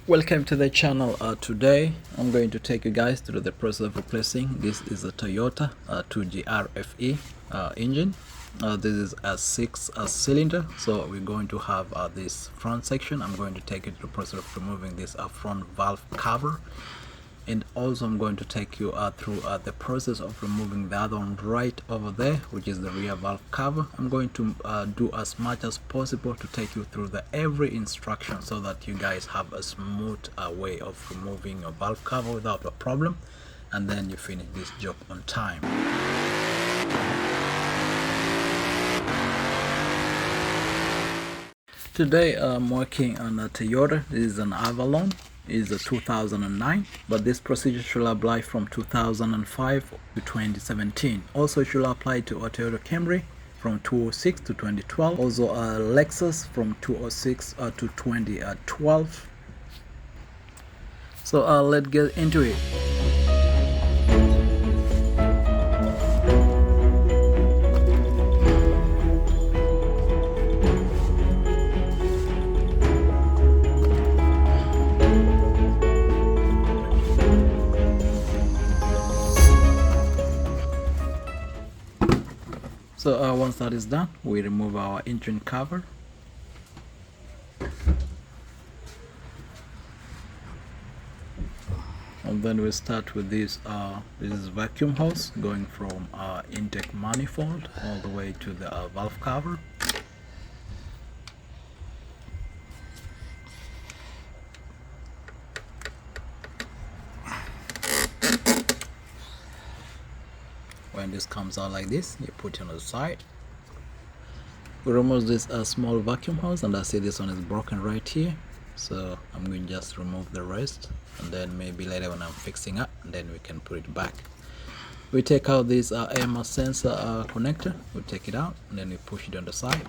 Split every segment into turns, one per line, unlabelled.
Welcome to the channel. Today I'm going to take you guys through the process of replacing. This is a Toyota 2GRFE engine. This is a 6 cylinder, so we're going to have this front section. I'm going to take you through the process of removing this front valve cover, and also I'm going to take you through the process of removing the other one right over there, which is the rear valve cover. I'm going to do as much as possible to take you through the every instruction so that you guys have a smooth way of removing your valve cover without a problem, and then you finish this job on time. Today I'm working on a Toyota. This is an Avalon. Is a 2009, but this procedure should apply from 2005 to 2017. Also it should apply to a Toyota Camry from 2006 to 2012, also a Lexus from 2006 to 2012. So let's get into it. So once that is done, we remove our engine cover. And then we start with this vacuum hose going from intake manifold all the way to the valve cover. When this comes out like this, you put it on the side. We remove this small vacuum hose, and I see this one is broken right here, so I'm going to just remove the rest, and then maybe later when I'm fixing up, then we can put it back. We take out this AMR sensor connector. We take it out, and then we push it on the side,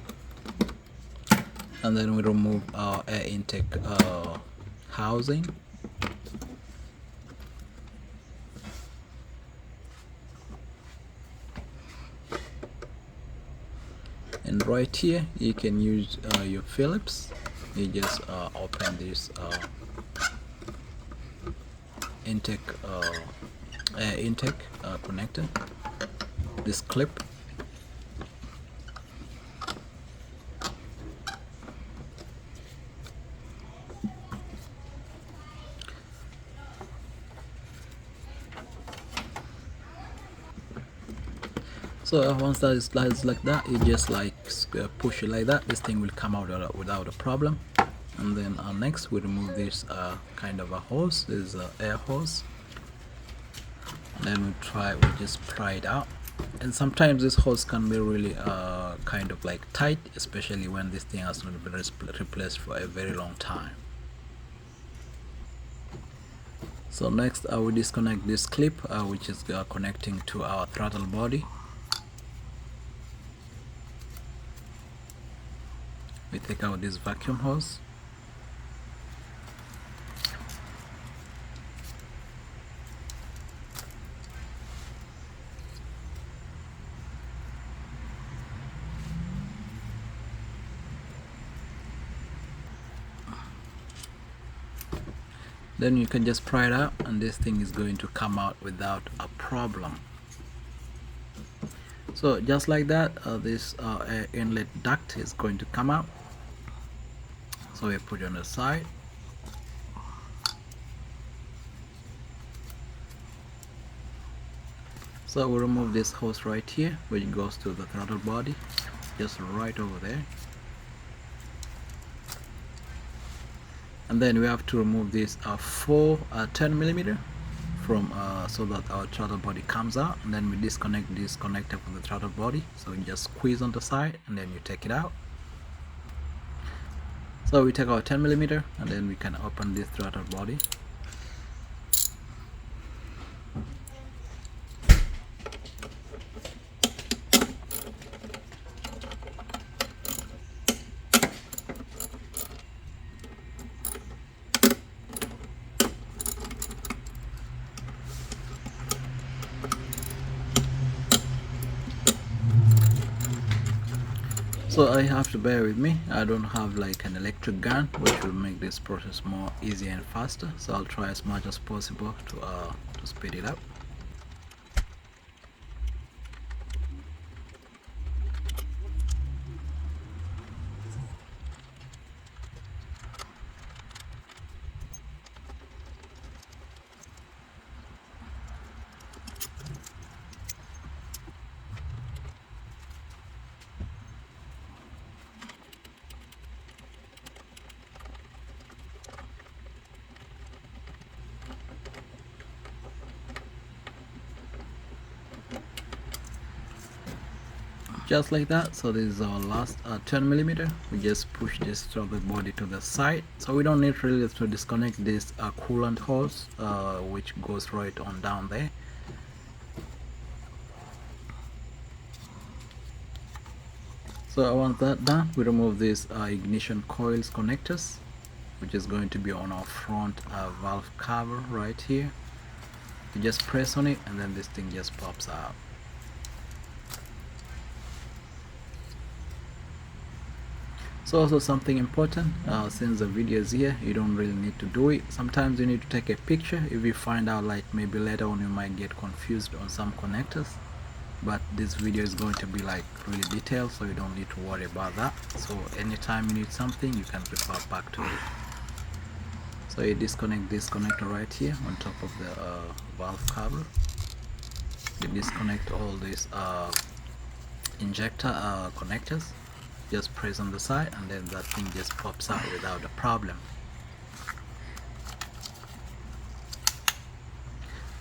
and then we remove our air intake housing. And right here you can use your Phillips. You just open this intake air intake connector, this clip. So once that is like that, you just like push it like that. This thing will come out without a problem. And then next we remove this kind of a hose. This is an air hose. And then we just pry it out. And sometimes this hose can be really kind of like tight, especially when this thing has not been replaced for a very long time. So next I will disconnect this clip which is connecting to our throttle body. We take out this vacuum hose. Then you can just pry it out, and this thing is going to come out without a problem. So just like that, this air inlet duct is going to come out. So we put it on the side. So we remove this hose right here, which goes to the throttle body, just right over there. And then we have to remove this 10mm from so that our throttle body comes out, and then we disconnect this connector from the throttle body. So you just squeeze on the side, and then you take it out. So we take our 10mm, and then we can open this throttle body. So I have to bear with me, I don't have like an electric gun which will make this process more easier and faster, so I'll try as much as possible to speed it up. Just like that. So this is our last 10mm. We just push this throttle body to the side, so we don't need really to disconnect this coolant hose which goes right on down there. So once that done, we remove these ignition coils connectors, which is going to be on our front valve cover right here. You just press on it and then this thing just pops out. So also something important, since the video is here, you don't really need to do it. Sometimes you need to take a picture if you find out like maybe later on you might get confused on some connectors, but this video is going to be like really detailed, so you don't need to worry about that. So anytime you need something, you can refer back to it. So you disconnect this connector right here on top of the valve cover. You disconnect all these injector connectors. Just press on the side and then that thing just pops out without a problem.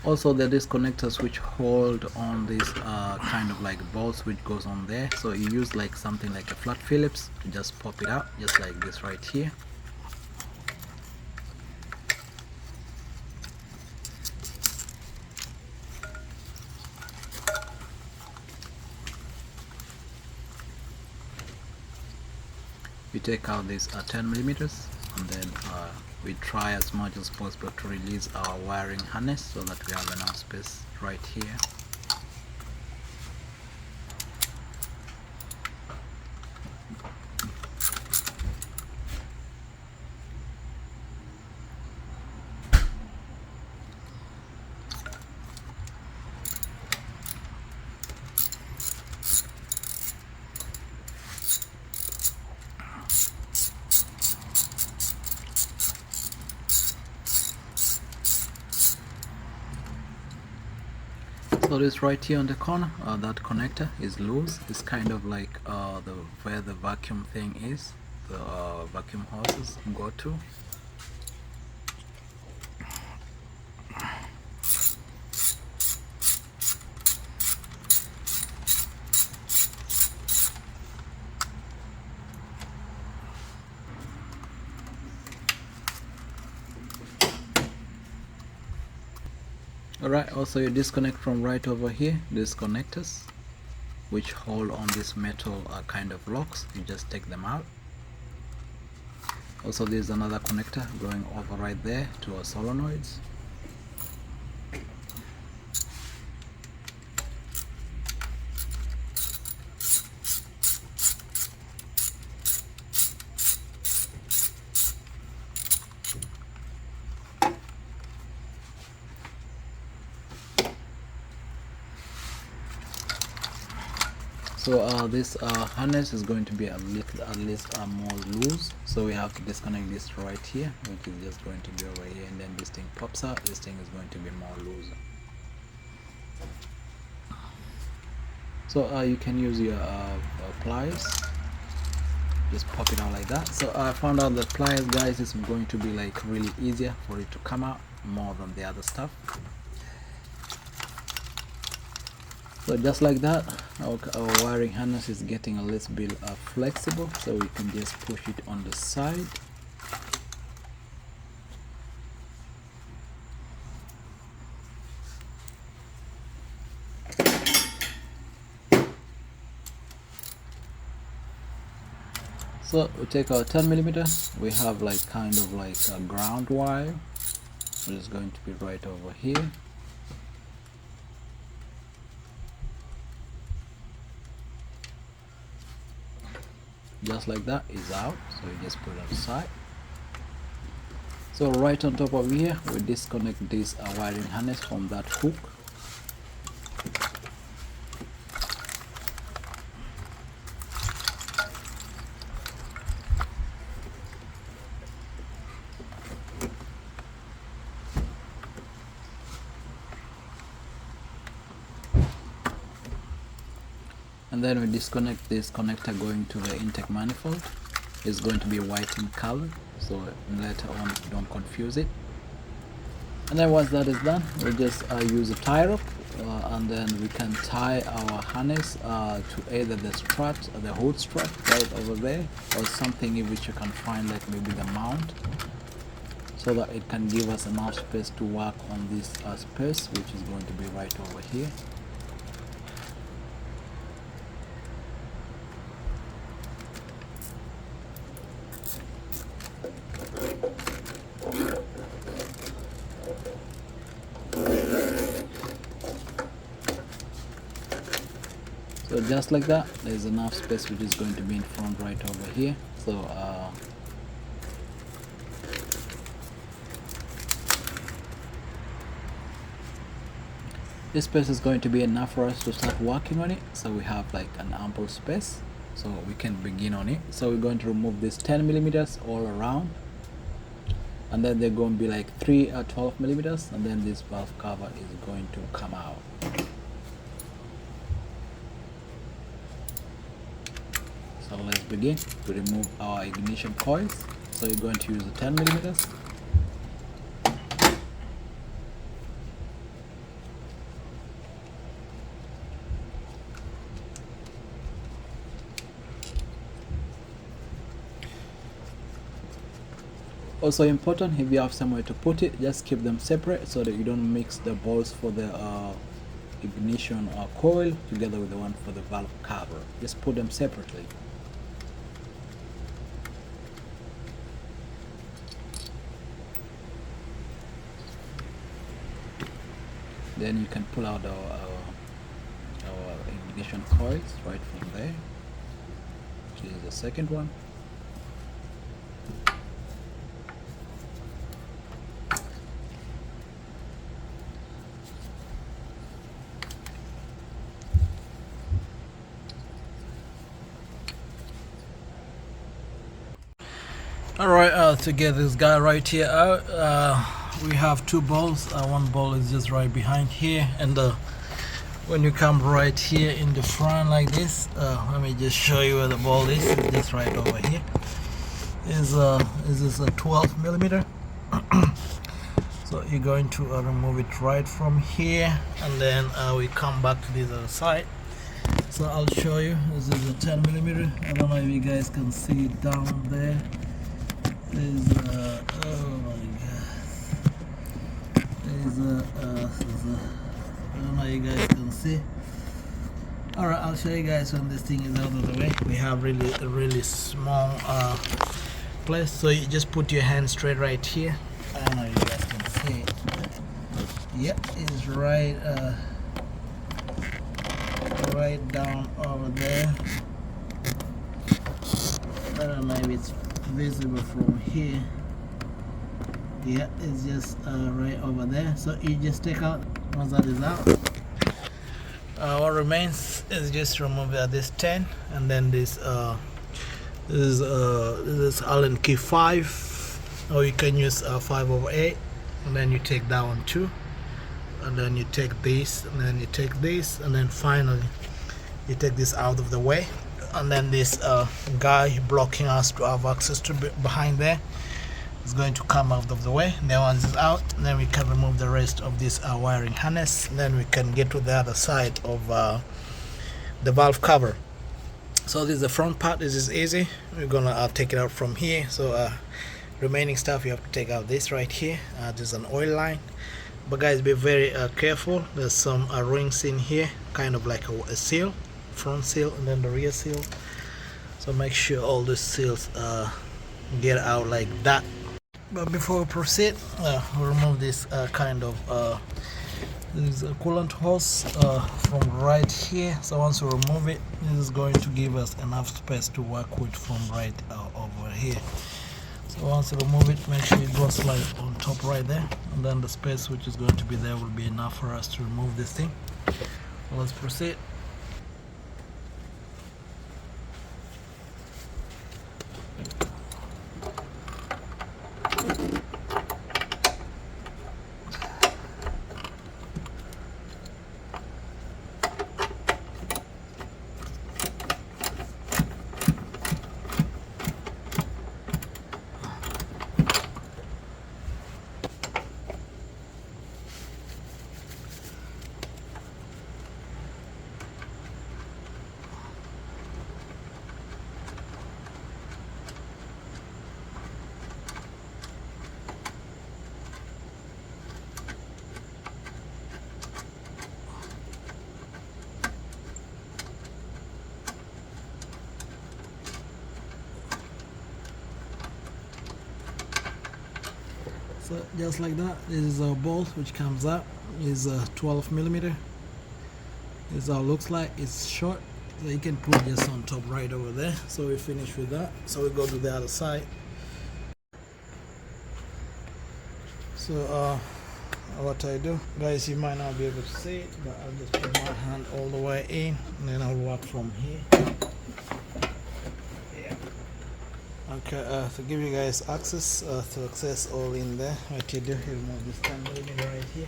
Also the disconnectors which hold on this kind of like bolts which goes on there, so you use like something like a flat Phillips to just pop it out, just like this right here. We take out these 10mm and then we try as much as possible to release our wiring harness so that we have enough space right here. So this right here on the corner, that connector is loose. It's kind of like where the vacuum thing is, the vacuum hoses go to. Alright, also you disconnect from right over here these connectors which hold on this metal kind of locks. You just take them out. Also there's another connector going over right there to our solenoids. So this harness is going to be at least more loose, so we have to disconnect this right here, which is just going to be over here, and then this thing pops out. This thing is going to be more loose. So you can use your pliers, just pop it out like that. So I found out that pliers, guys, is going to be like really easier for it to come out more than the other stuff. So just like that, our wiring harness is getting a little bit flexible, so we can just push it on the side. So we take our 10mm, we have like kind of like a ground wire, which is going to be right over here. just like that, is out. So you just put it on the side. So right on top of here, we disconnect this wiring harness from that hook. And then we disconnect this connector going to the intake manifold. It's going to be white in color, so later on don't confuse it. And then once that is done, we just use a tie rope, and then we can tie our harness to either the strut or the hood strut right over there, or something in which you can find, like maybe the mount, so that it can give us enough space to work on this space, which is going to be right over here. So just like that, there's enough space which is going to be in front right over here. So this space is going to be enough for us to start working on it. So we have like an ample space, so we can begin on it. So we're going to remove this 10 millimeters all around, and then they're going to be like 3 12 millimeters, and then this valve cover is going to come out. So let's begin to remove our ignition coils. So you're going to use the 10 millimeters. Also important, if you have somewhere to put it, just keep them separate so that you don't mix the balls for the ignition coil together with the one for the valve cover. Just put them separately. Then you can pull out our ignition coils right from there, which is the second one. Alright, to get this guy right here out, we have two balls. One ball is just right behind here, and when you come right here in the front like this, let me just show you where the ball is. It's just right over here. Is this a 12 millimeter? So you're going to remove it right from here, and then we come back to this other side. So I'll show you. This is a 10 millimeter. I don't know if you guys can see it down there. There's oh my god, there's I don't know if you guys can see. Alright, I'll show you guys when this thing is out of the way. We have a really small place, so you just put your hand straight right here. I don't know if you guys can see it. Yep, it's right right down over there. I don't know if it's visible from here. Yeah, it's just right over there. So you just take out, once that is out, what remains is just remove this 10, and then this is Allen key 5, or you can use 5/8, and then you take that one too, and then you take this, and then you take this, and then finally you take this out of the way. And then this guy blocking us to have access to behind there is going to come out of the way. And then once it's out, then we can remove the rest of this wiring harness, and then we can get to the other side of the valve cover. So this is the front part. This is easy. We're gonna take it out from here. So remaining stuff you have to take out this right here. There's an oil line, but guys, be very careful. There's some rings in here, kind of like a seal, front seal, and then the rear seal. So make sure all the seals get out like that. But before we proceed, we'll remove this kind of This is a coolant hose from right here. So once you remove it, this is going to give us enough space to work with from right over here. So once you remove it, make sure it goes like on top right there, and then the space which is going to be there will be enough for us to remove this thing. So let's proceed. So just like that, this is a bolt which comes out. Is a 12 millimeter. This is how it looks like. It's short, so you can put just on top right over there. So we finish with that. So we go to the other side. So what I do, guys, you might not be able to see it, but I'll just put my hand all the way in, and then I'll work from here. Okay, to give you guys access to access all in there, what you do, you remove this 10 millimeter right here.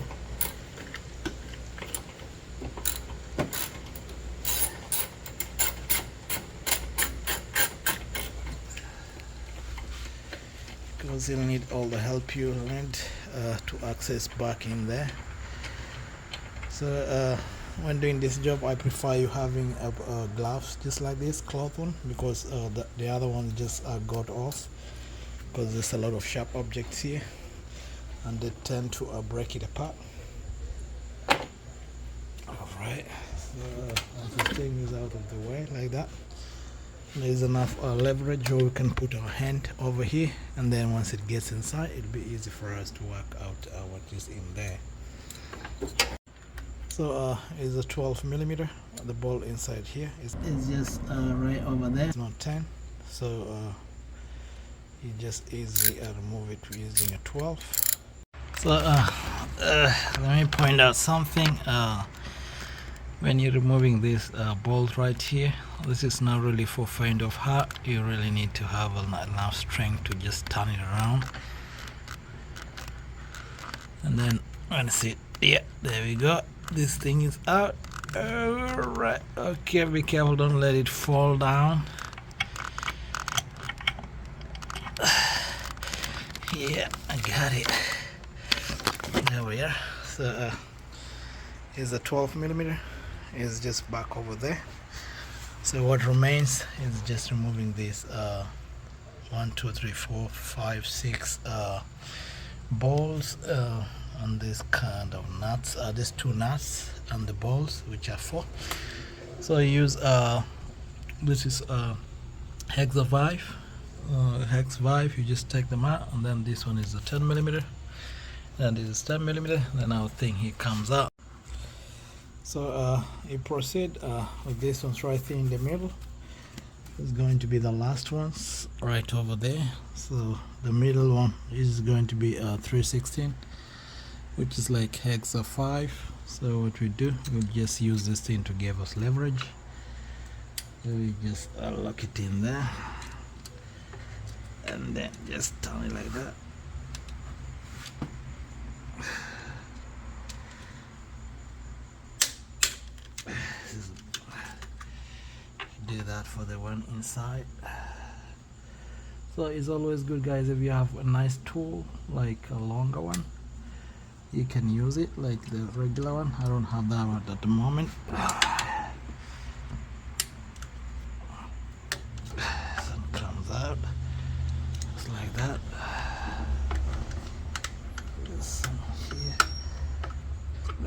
Because you'll need all the help you need to access back in there. So when doing this job, I prefer you having gloves just like this, cloth one, because the other one just got off, because there's a lot of sharp objects here and they tend to break it apart. Alright, so once the thing is out of the way like that, there's enough leverage where we can put our hand over here, and then once it gets inside, it'll be easy for us to work out what is in there. So is a 12 millimeter. The ball inside here is just right over there. It's not 10, so you just easily remove it using a 12. So let me point out something. When you're removing this bolt right here, this is not really for find of hard. You really need to have enough strength to just turn it around, and then once it, yeah, there we go. This thing is out. Alright, okay, be careful, don't let it fall down. Yeah, I got it. There we are. So is a 12 millimeter. Is just back over there. So what remains is just removing this 1, 2, 3, 4, 5, 6 balls on this kind of nuts. These 2 nuts and the balls, which are 4. So I use this is hex valve. Hex valve. You just take them out, and then this one is a 10 millimeter, and this is 10 millimeter. Then our thing here comes out. So you proceed with this one's right there in the middle. It's going to be the last ones right over there. So the middle one is going to be 316, which is like hex 5. So what we do, we'll just use this thing to give us leverage. So we just lock it in there, and then just turn it like that. Do that for the one inside. So it's always good, guys, if you have a nice tool like a longer one, you can use it like the regular one. I don't have that one at the moment. Sun comes out just like that. This one here.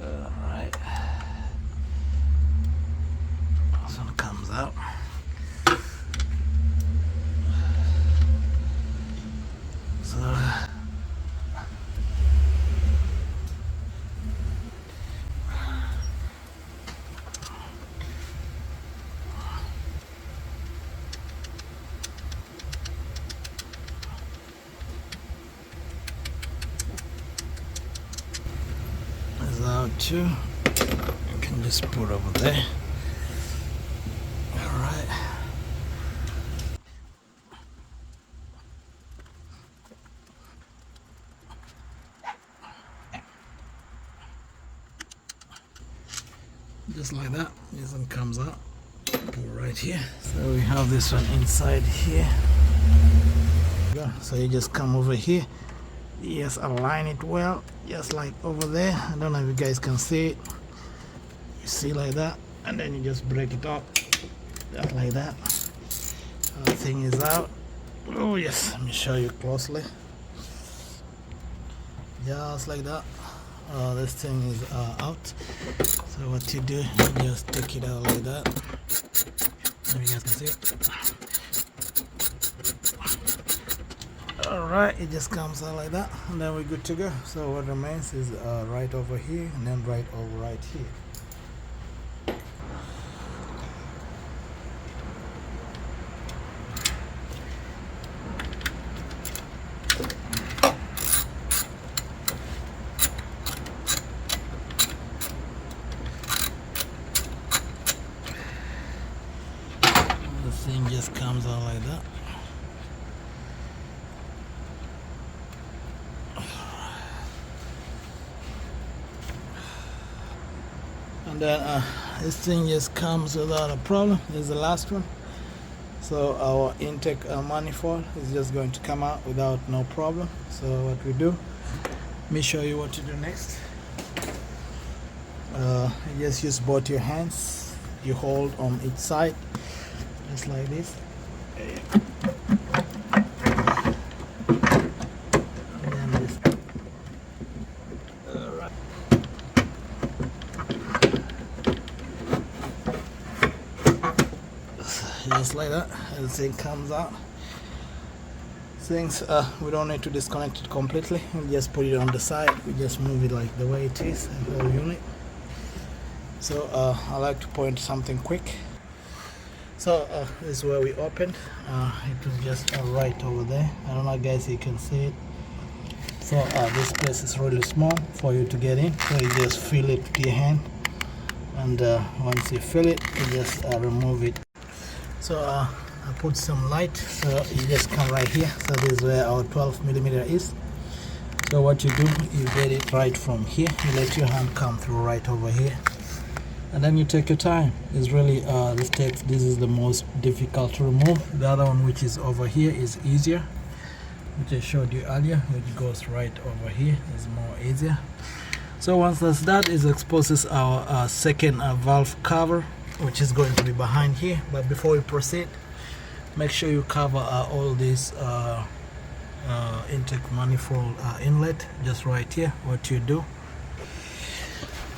Alright. This one comes out. number 2 you can just put over there. All right. Just like that, this one comes out, put right here. So we have this one inside here. So you just come over here, you just align it well, just like over there. I don't know if you guys can see it. You see like that, and then you just break it up, just like that. The thing is out. Oh yes, let me show you closely. Just like that. This thing is out. So what you do, you just take it out like that. If you guys can see it. Alright, it just comes out like that, and then we're good to go. So what remains is right over here, and then right over right here. The thing just comes out like that. And then this thing just comes without a problem. This is the last one. So our intake manifold is just going to come out without no problem. So what we do, let me show you what to do next. You just use both your hands, you hold on each side just like this. And then this. Alright. Just like that, everything comes out. Things we don't need to disconnect it completely. We just put it on the side. We just move it like the way it is, the whole unit. So I like to point something quick. So this is where we opened. It was just right over there. I don't know, guys, you can see it. So this place is really small for you to get in. So you just feel it with your hand, and once you feel it, you just remove it. So I put some light, so you just come right here. So this is where our 12mm is. So what you do, you get it right from here. You let your hand come through right over here, and then you take your time. It's really this is the most difficult to remove. The other one, which is over here, is easier, which I showed you earlier, which goes right over here, is more easier. So once that's done, it exposes our second valve cover, which is going to be behind here. But before we proceed, make sure you cover all these intake manifold inlet just right here. What you do,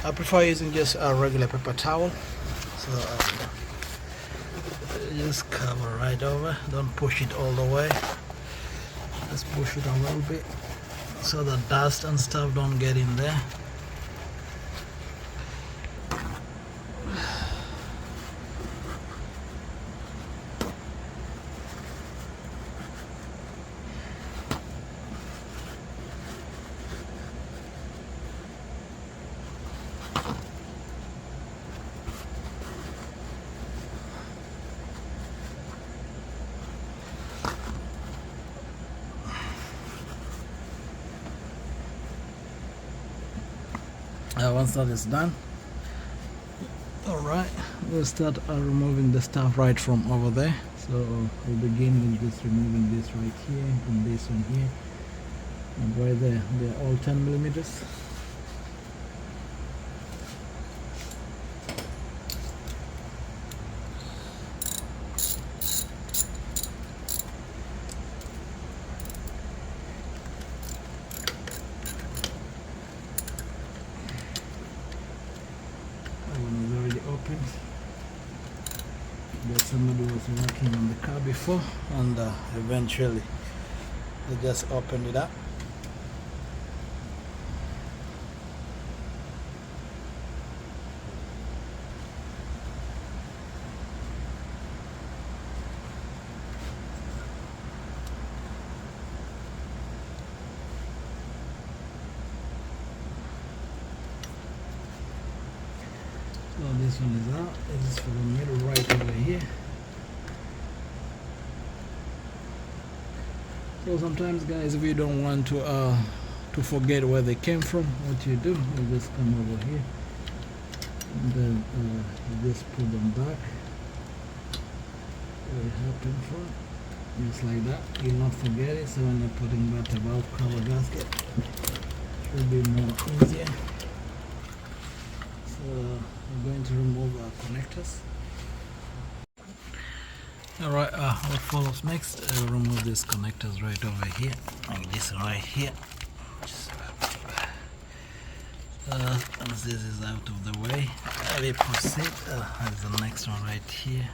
I prefer using just a regular paper towel. So just cover right over, don't push it all the way, just push it a little bit so the dust and stuff don't get in there. Once that is done, alright, we'll start removing the stuff right from over there. So we'll begin with just removing this right here and this one here, and right there, they're all 10mm. That somebody was working on the car before, and eventually they just opened it up. this one is out. This is for the middle right over here. So sometimes, guys, if you don't want to forget where they came from, what you do, you just come over here and then you just put them back where it happened from, just like that. You'll not forget it. So when you're putting back the valve cover gasket, it should be more easier. So we're going to remove our connectors. Alright, what follows next, remove these connectors right over here, like this right here. Once this is out of the way, we proceed. There's the next one right here.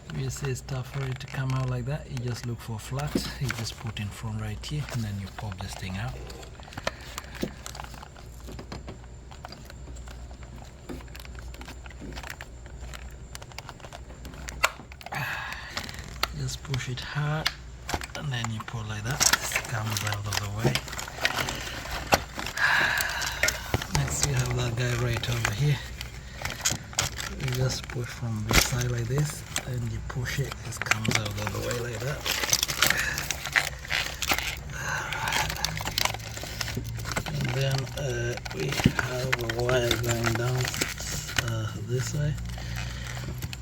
If you see stuff for it to come out like that, you just look for flat, you just put in front right here, and then you pop this thing out. Just push it hard and then you pull like that. This comes out of the way. Next you have that guy right over here. You just push from this side like this, and you push it, it comes out of the way like that. And then we have a wire going down this way.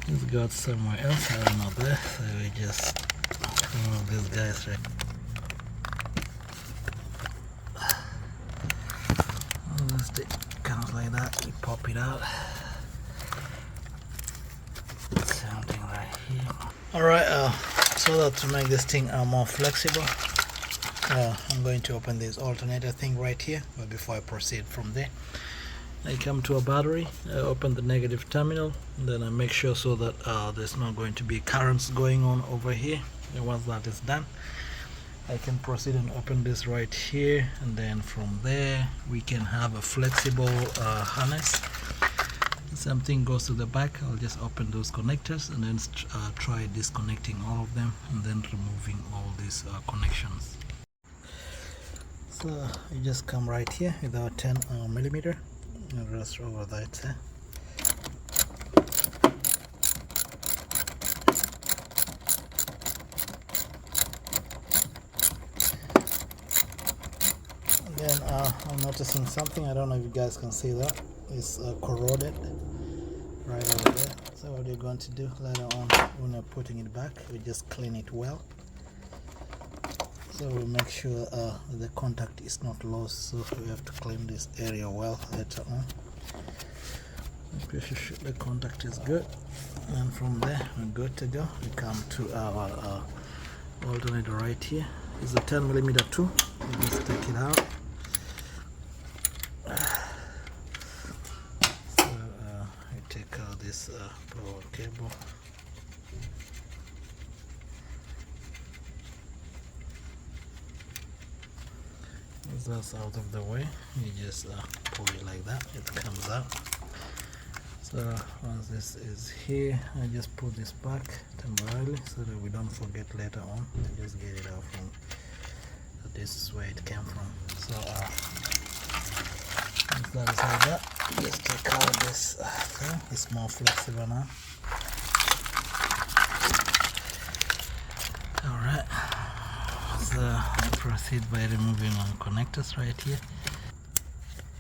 It's got somewhere else, I don't know there, so we just remove these guys right. This thing comes like that, you pop it out. Something right here. Alright, so that to make this thing more flexible, I'm going to open this alternator thing right here, but before I proceed from there, I come to a battery, I open the negative terminal, and then I make sure so that there's not going to be currents going on over here. And once that is done, I can proceed and open this right here, and then from there we can have a flexible harness. Something goes to the back, I'll just open those connectors and then try disconnecting all of them and then removing all these connections. So you just come right here with our 10 millimeter. And rest over that. And then I'm noticing something. I don't know if you guys can see that. It's corroded right over there. So what you're going to do later on when you're putting it back, we just clean it well. So we make sure the contact is not lost, so we have to clean this area well later on. Make sure the contact is good, and from there we're good to go. We come to our alternator right here. It's a 10 millimeter too. We just take it out. So we take out this power cable. That's out of the way. You just pull it like that, it comes out. So once this is here, I just put this back temporarily so that we don't forget later on. I just get it out from this is where it came from. So once that is like that, just take out this thing. It's more flexible now. Alright, so I proceed by removing our connectors right here.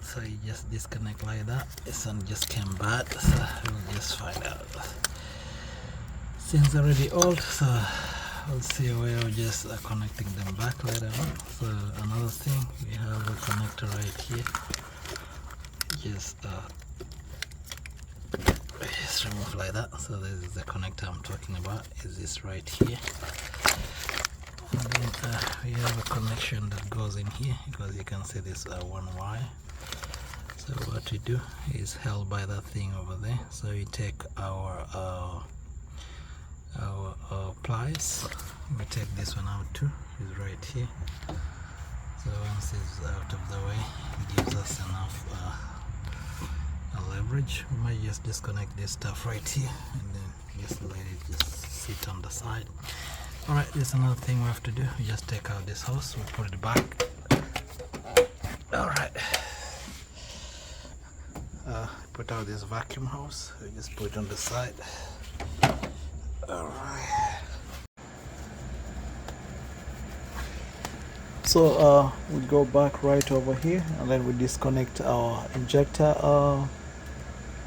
So you just disconnect like that. This one just came bad, so we'll just find out. Things already old, so we'll see a way of just connecting them back later on. So another thing, we have a connector right here. Just remove like that. So this is the connector I'm talking about. Is this right here? And then we have a connection that goes in here, because you can see this one wire. So what we do is held by that thing over there. So we take our pliers. We take this one out too. It's right here. So once it's out of the way, it gives us enough leverage. We might just disconnect this stuff right here and then just let it just sit on the side. Alright, there's another thing we have to do. We just take out this hose, we put it back. Alright. Put out this vacuum hose, we just put it on the side. Alright. So we go back right over here and then we disconnect our injector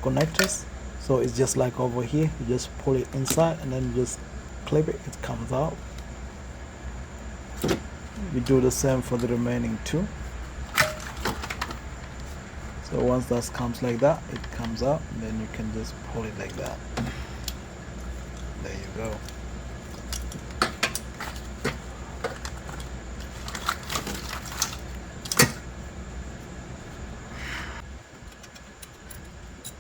connectors. So it's just like over here, you just pull it inside and then you just clip it, it comes out. We do the same for the remaining two. So once that comes like that, it comes out and then you can just pull it like that. There you go.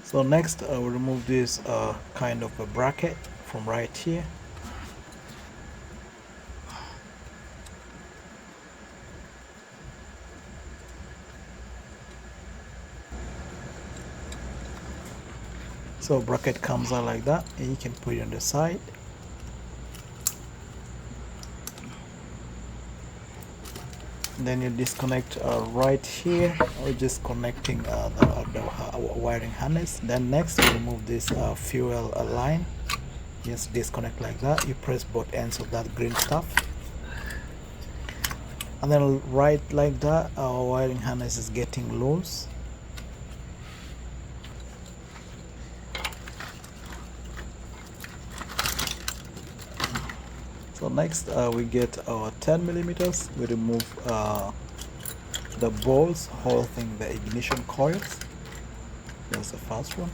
So next I will remove this kind of a bracket from right here. So bracket comes out like that and you can put it on the side. And then you disconnect right here. We're just connecting the wiring harness. Then next we remove this fuel line. Just disconnect like that. You press both ends of that green stuff. And then right like that, our wiring harness is getting loose. So next we get our 10 millimeters. We remove the bolts holding the ignition coils. That's the first one.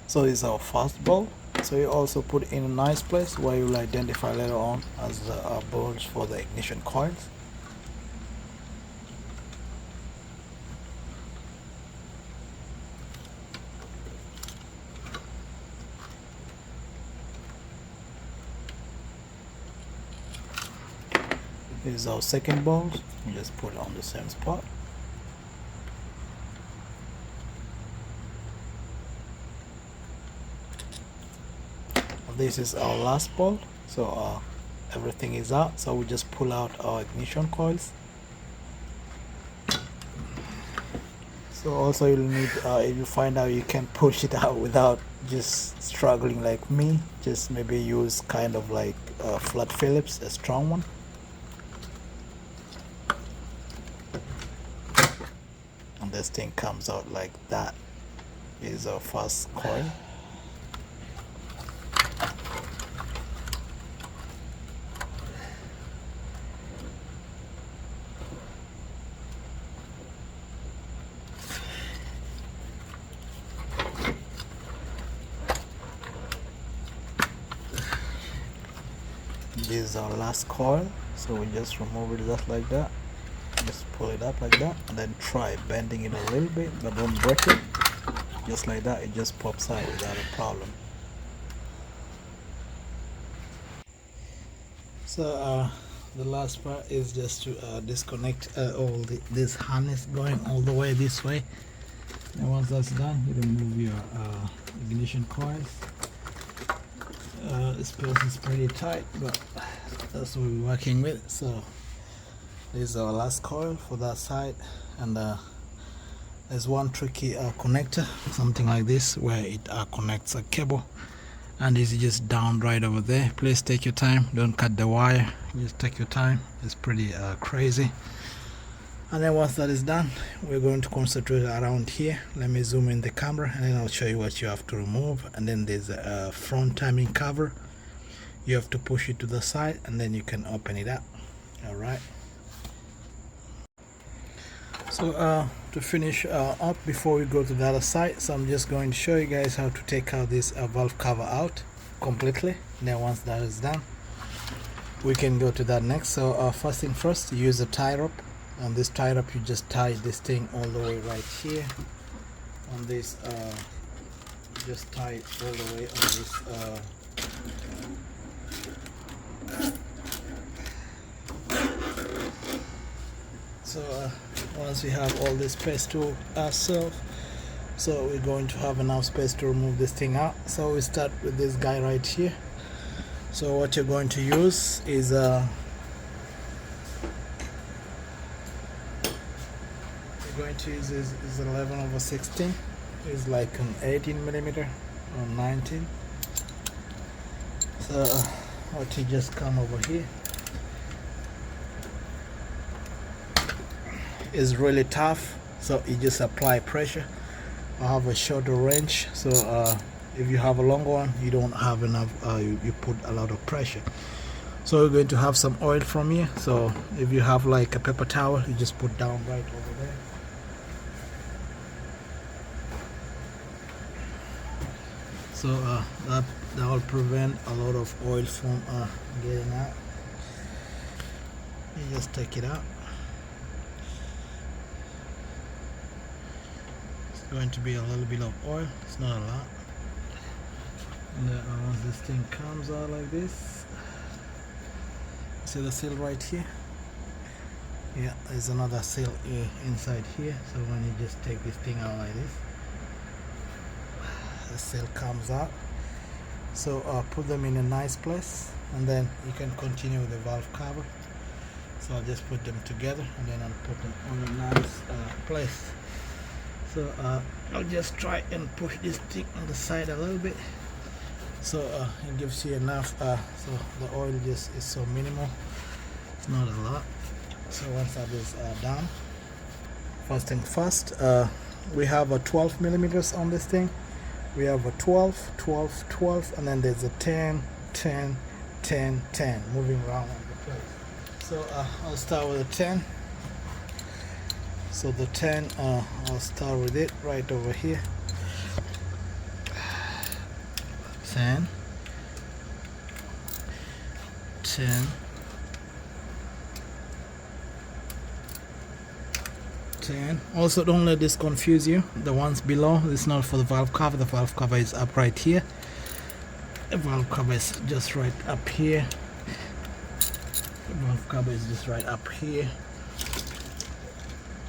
So this is our first bolt. So you also put it in a nice place where you will identify later on as the bolts for the ignition coils. This is our second bolt. We just put it on the same spot. This is our last bolt. So everything is out, so we just pull out our ignition coils. So also you'll need, if you find out you can push it out without just struggling like me, just maybe use kind of like flat Phillips, a strong one. And this thing comes out like that. Is our first coil. This is our last coil, so we just remove it just like that. Just pull it up like that and then try bending it a little bit, but don't break it. Just like that, it just pops out without a problem. So the last part is just to disconnect all this harness going all the way this way. And once that's done, you remove your ignition coils. This place is pretty tight, but that's what we're working with. So this is our last coil for that side, and there's one tricky connector, something like this, where it connects a cable, and this is just down right over there. Please take your time, don't cut the wire, just take your time. It's pretty crazy. And then once that is done, we're going to concentrate around here. Let me zoom in the camera and then I'll show you what you have to remove. And then there's a front timing cover. You have to push it to the side and then you can open it up. All right. So to finish up before we go to the other side, so I'm just going to show you guys how to take out this valve cover out completely. And then once that is done, we can go to that next. So first thing first, use a tie rope on this tie up, you just tie this thing all the way right here on this, just tie it all the way on this so once we have all this space to ourselves, so we're going to have enough space to remove this thing out. So we start with this guy right here. So what you're going to use is you're going to use is 11/16. It's like an 18 millimeter or 19. So what you just come over here is really tough, so you just apply pressure. I have a shorter range, so if you have a long one, you don't have enough, you put a lot of pressure. So we're going to have some oil from here. So if you have like a paper towel, you just put down right over there. So that will prevent a lot of oil from getting out. You just take it out. It's going to be a little bit of oil, it's not a lot. And then once this thing comes out like this, see the seal right here? Yeah, there's another seal inside here. So when you just take this thing out like this, the seal comes out. So put them in a nice place, and then you can continue with the valve cover. So I'll just put them together, and then I'll put them on a nice place. So I'll just try and push this thing on the side a little bit, so it gives you enough. So the oil just is so minimal, it's not a lot. So once that is done, first thing first, we have a 12 millimeters on this thing. We have a 12, 12, 12, and then there's a 10, 10, 10, 10 moving around on the place. So I'll start with a 10. So the 10, I'll start with it right over here. 10, 10, 10. Also, don't let this confuse you. The ones below is not for the valve cover. The valve cover is up right here. The valve cover is just right up here. The valve cover is just right up here.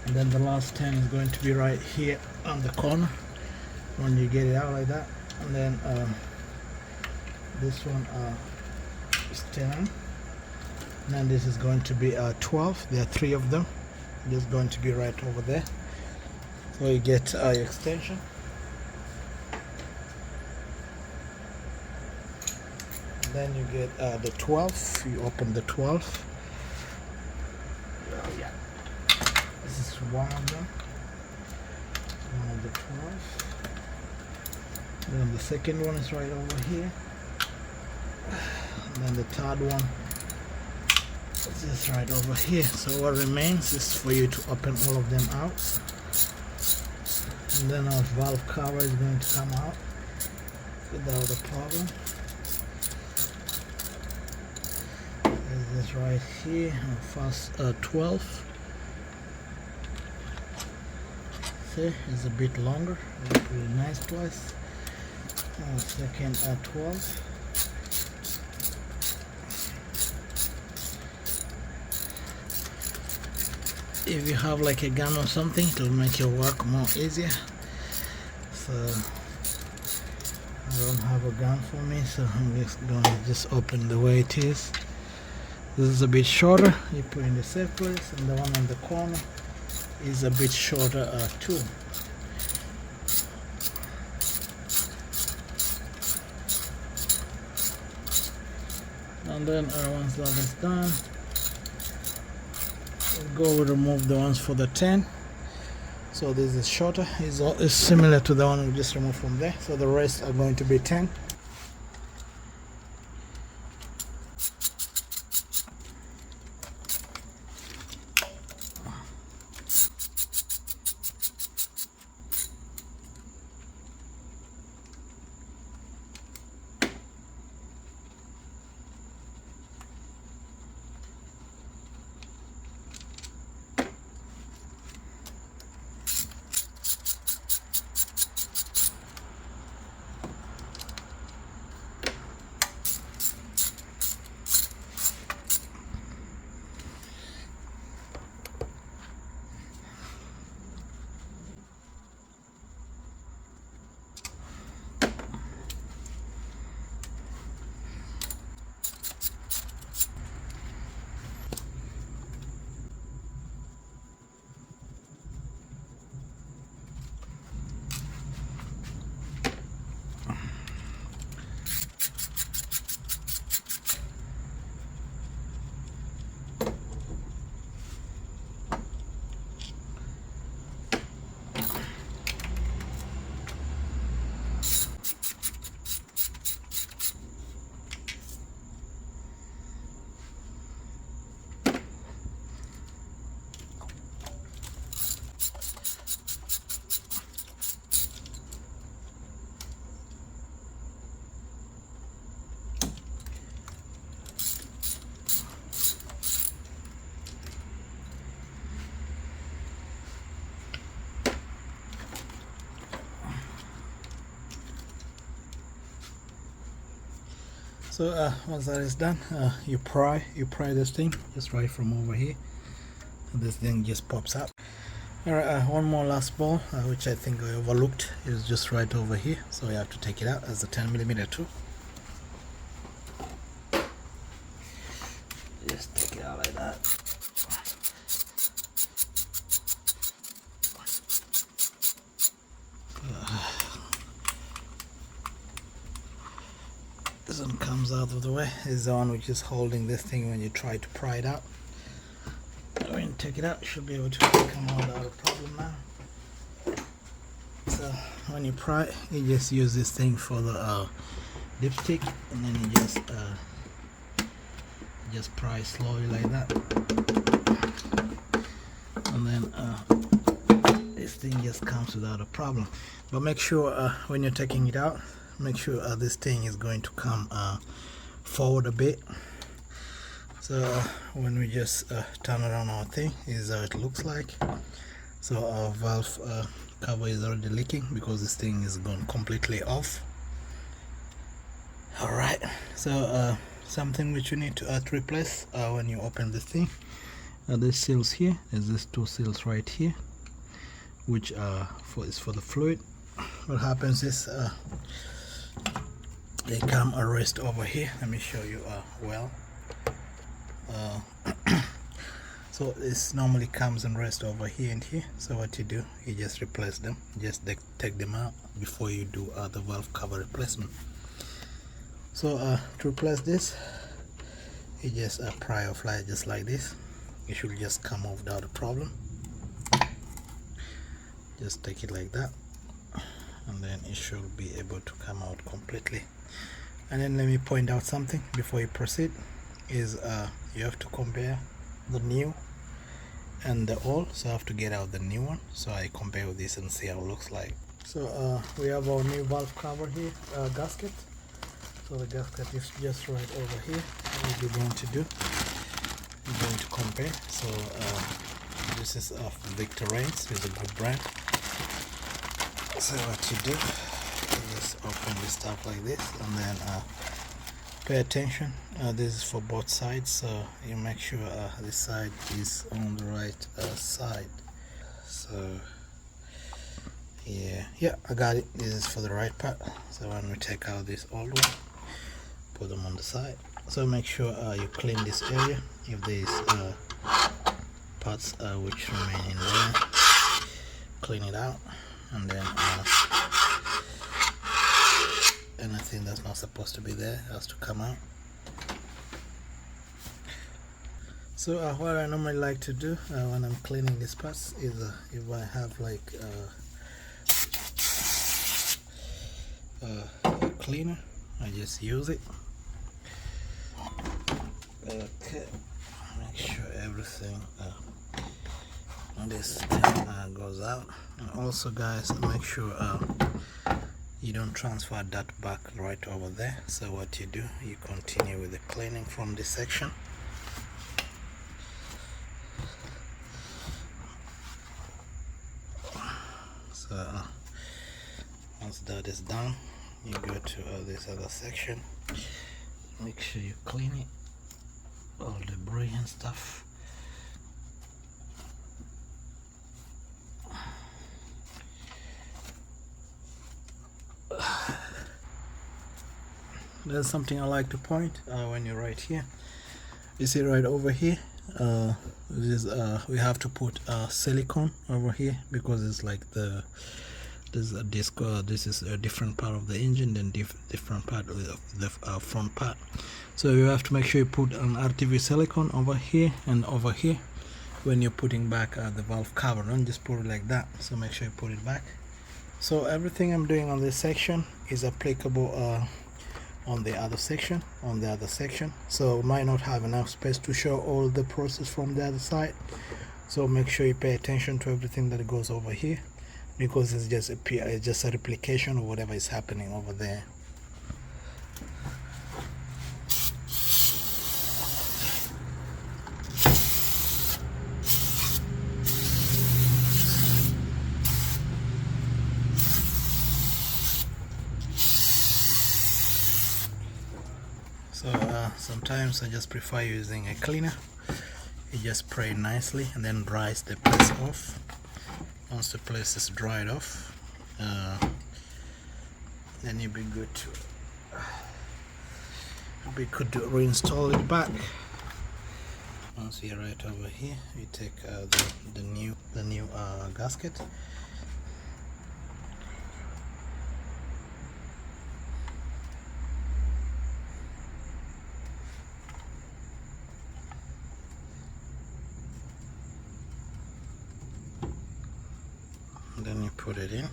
And then the last 10 is going to be right here on the corner when you get it out like that. And then this one is 10, and then this is going to be 12. There are 3 of them, just going to be right over there. So you get your extension, and then you get the 12. You open the 12. Yeah. This is one of them, one of the 12. Then the second one is right over here, and then the third one is just right over here. So what remains is for you to open all of them out, and then our valve cover is going to come out without a problem. It's just right here, first 12. See, it's a bit longer, a pretty nice place. Second 12. If you have like a gun or something, it will make your work more easier. So I don't have a gun for me, so I'm just going to just open the way it is. This is a bit shorter, you put in the safe place, and the one on the corner is a bit shorter too. And then once that is done, we'll remove the ones for the 10. So this is shorter, is similar to the one we just removed from there. So the rest are going to be 10. So once that is done, you pry this thing just right from over here. This thing just pops up. Alright, one more last ball, which I think I overlooked, is just right over here, so I have to take it out as a 10mm too. Just take it out like that. This one comes out of the way. This is the one which is holding this thing when you try to pry it out. When you take it out, you should be able to come out without a problem now. So when you pry, you just use this thing for the dipstick, and then you just pry slowly like that, and then this thing just comes without a problem. But make sure when you're taking it out, make sure this thing is going to come forward a bit. So when we just turn around our thing, is how it looks like. So our valve cover is already leaking because this thing is gone completely off. Alright, so something which you need to replace when you open this thing, these seals here, there's these two seals right here, which is for the fluid. What happens is they come a rest over here. Let me show you well. So this normally comes and rest over here and here. So what you do, you just replace them, just take them out before you do the valve cover replacement. So to replace this, you just pry or fly it just like this. It should just come off without a problem. Just take it like that, and then it should be able to come out completely. And then let me point out something before you proceed, is you have to compare the new and the old. So I have to get out the new one, so I compare with this and see how it looks like. So we have our new valve cover here, gasket. So the gasket is just right over here. What you're going to do, you're going to compare. So this is Victor Reigns, is a good brand. So what you do, you just open this stuff like this, and then pay attention. This is for both sides, so you make sure this side is on the right side. So yeah, I got it. This is for the right part. So when we take out this old one, put them on the side. So make sure you clean this area if there is parts which remain in there. Clean it out, and then anything that's not supposed to be there has to come out. So what I normally like to do when I'm cleaning these parts is if I have like a cleaner, I just use it. Okay, make sure everything on this thing goes out. And also guys, make sure you don't transfer that back right over there. So what you do, you continue with the cleaning from this section. So once that is done, you go to this other section. Make sure you clean it, all debris and stuff. There's something I like to point when you're right here. You see right over here, we have to put silicone over here, because it's like there's a disc. This is a different part of the engine than different part of the front part. So you have to make sure you put an RTV silicone over here and over here when you're putting back the valve cover. Don't just put it like that. So make sure you put it back. So everything I'm doing on this section is applicable on the other section, so might not have enough space to show all the process from the other side. So make sure you pay attention to everything that goes over here, because it's just a replication of whatever is happening over there. Sometimes I just prefer using a cleaner. You just spray it nicely and then dries the place off. Once the place is dried off, then you'll be good to reinstall it back. Once you're right over here, you take the new gasket. Then you put it in.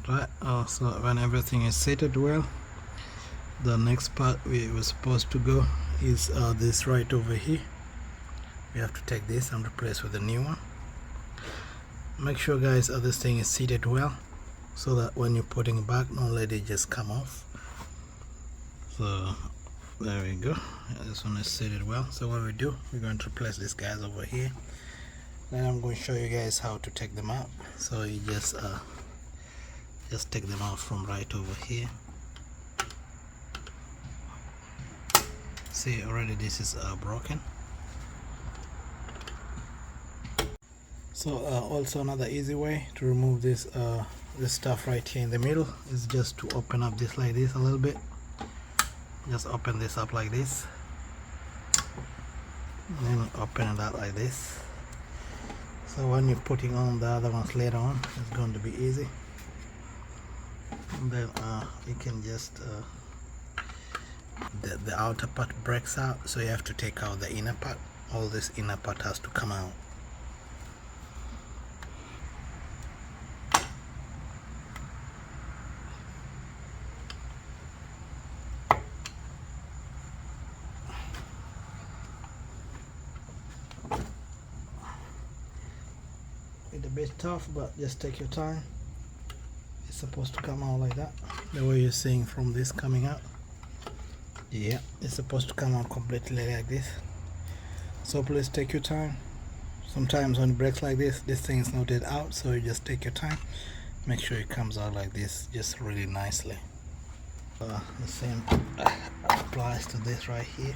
Right, so when everything is seated well, the next part we were supposed to go is this right over here. We have to take this and replace with a new one. Make sure, guys, this thing is seated well, so that when you're putting it back, don't let it just come off. So there we go. This one is seated well. So what we do, we're going to replace these guys over here. Then I'm going to show you guys how to take them out. So you just take them out from right over here. See, already this is broken. So also another easy way to remove this stuff right here in the middle is just to open up this like this a little bit. Just open this up like this, and then open it up like this. So when you're putting on the other ones later on, it's going to be easy. And then you can just the outer part breaks out, so you have to take out the inner part. All this inner part has to come out. It's a bit tough, but just take your time. It's supposed to come out like that, the way you're seeing from this coming out. Yeah, it's supposed to come out completely like this. So please take your time. Sometimes when it breaks like this thing is not yet out, so you just take your time. Make sure it comes out like this, just really nicely. The same applies to this right here.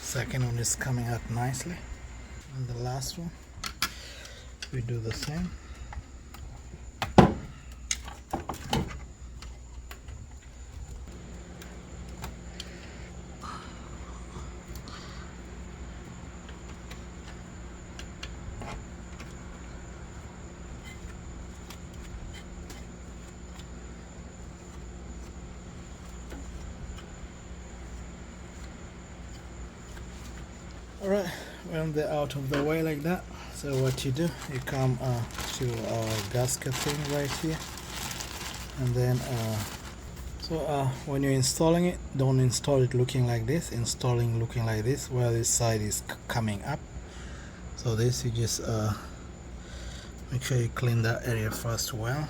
Second one is coming out nicely, and the last one we do the same. Alright, when they're out of the way like that, so what you do, you come to our gasket thing right here, and then when you're installing it, don't install it looking like this. Installing looking like this, where this side is coming up. So this, you just make sure you clean that area first well.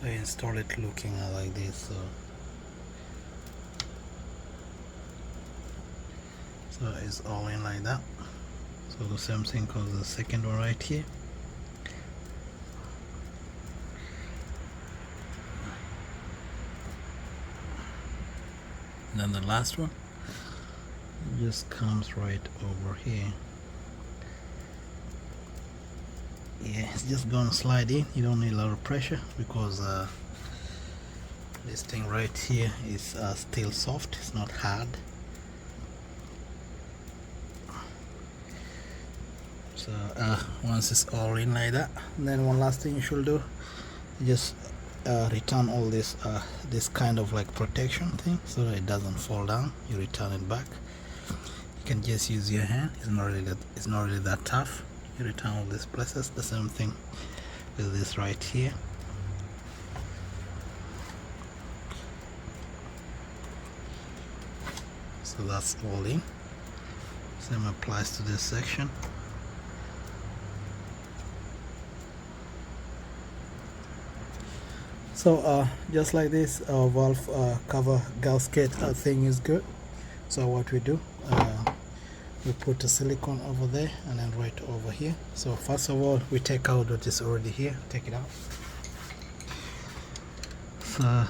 So you install it looking like this. So it's all in like that. So the same thing goes the second one right here. And then the last one just comes right over here. Yeah, it's just gonna slide in. You don't need a lot of pressure because this thing right here is still soft, it's not hard. So once it's all in like that, then one last thing you should do, just return all this this kind of like protection thing so that it doesn't fall down. You return it back. You can just use your hand. It's not really that tough. You return all these places. The same thing with this right here. So that's all in. Same applies to this section. So just like this, valve cover gasket thing is good. So what we do, we put the silicone over there and then right over here. So first of all, we take out what is already here. Take it out. So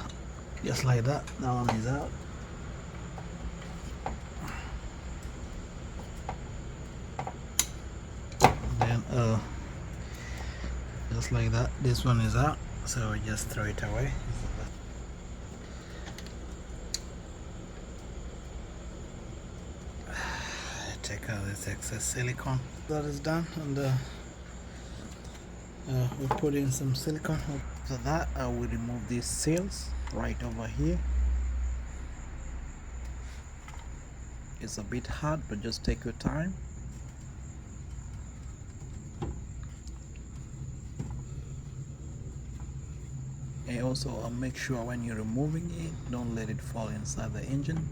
just like that, that one is out. Then just like that, this one is out. So we just throw it away. Take out this excess silicone. That is done, and we put in some silicone. So that we remove these seals right over here. It's a bit hard, but just take your time. And also make sure when you're removing it, don't let it fall inside the engine.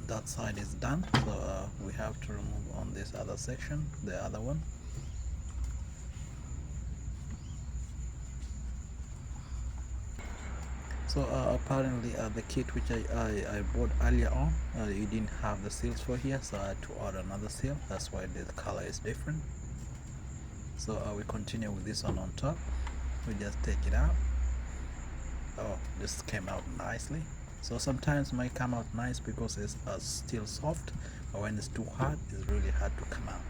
That side is done, so we have to remove on this other section, the other one. So apparently the kit which I bought earlier on, it didn't have the seals for here, so I had to order another seal. That's why the color is different. So we continue with this one on top. We just take it out. Oh, this came out nicely. So sometimes it might come out nice because it's still soft, but when it's too hard, it's really hard to come out.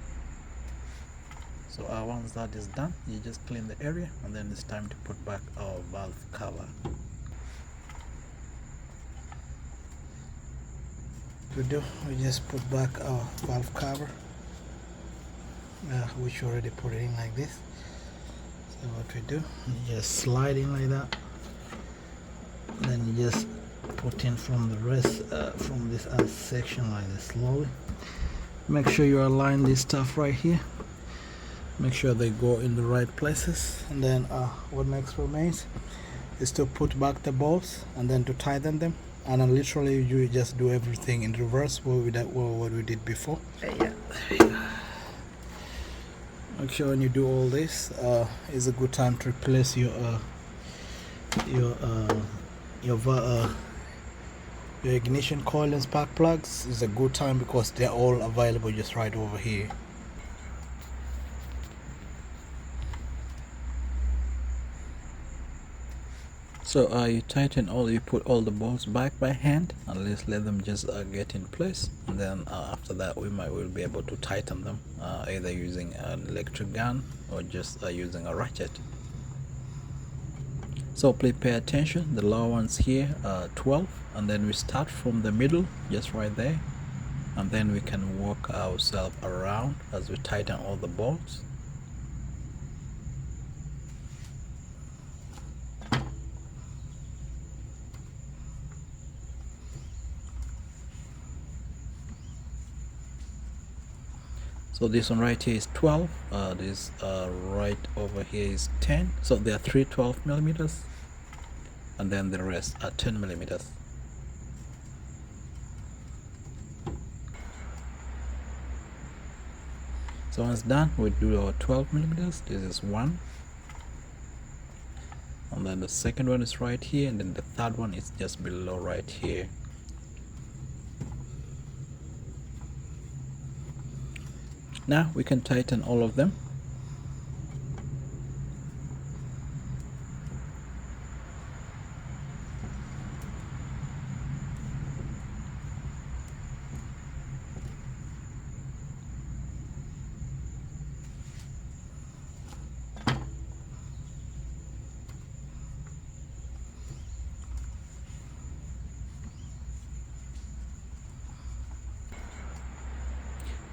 So once that is done, you just clean the area, and then it's time to put back our valve cover. We just put back our valve cover, which we already put it in like this. So what we do, you just slide in like that, and then you just put in from the rest from this section like this slowly. Make sure you align this stuff right here, make sure they go in the right places, and then what next remains is to put back the bolts and then to tighten them. And then literally you just do everything in reverse what we did before. Yeah. Make sure when you do all this, is a good time to replace your ignition coil and spark plugs. Is a good time because they're all available just right over here. So you tighten you put all the bolts back by hand, and let them just get in place, and then after that we'll be able to tighten them either using an electric gun or just using a ratchet. So please pay attention, the lower ones here 12, and then we start from the middle just right there, and then we can walk ourselves around as we tighten all the bolts. So this one right here is 12, this right over here is 10. So there are 3 12 millimeters, and then the rest are 10 millimeters. So once done, we do our 12 millimeters. This is 1, and then the second one is right here, and then the third one is just below right here. Now we can tighten all of them.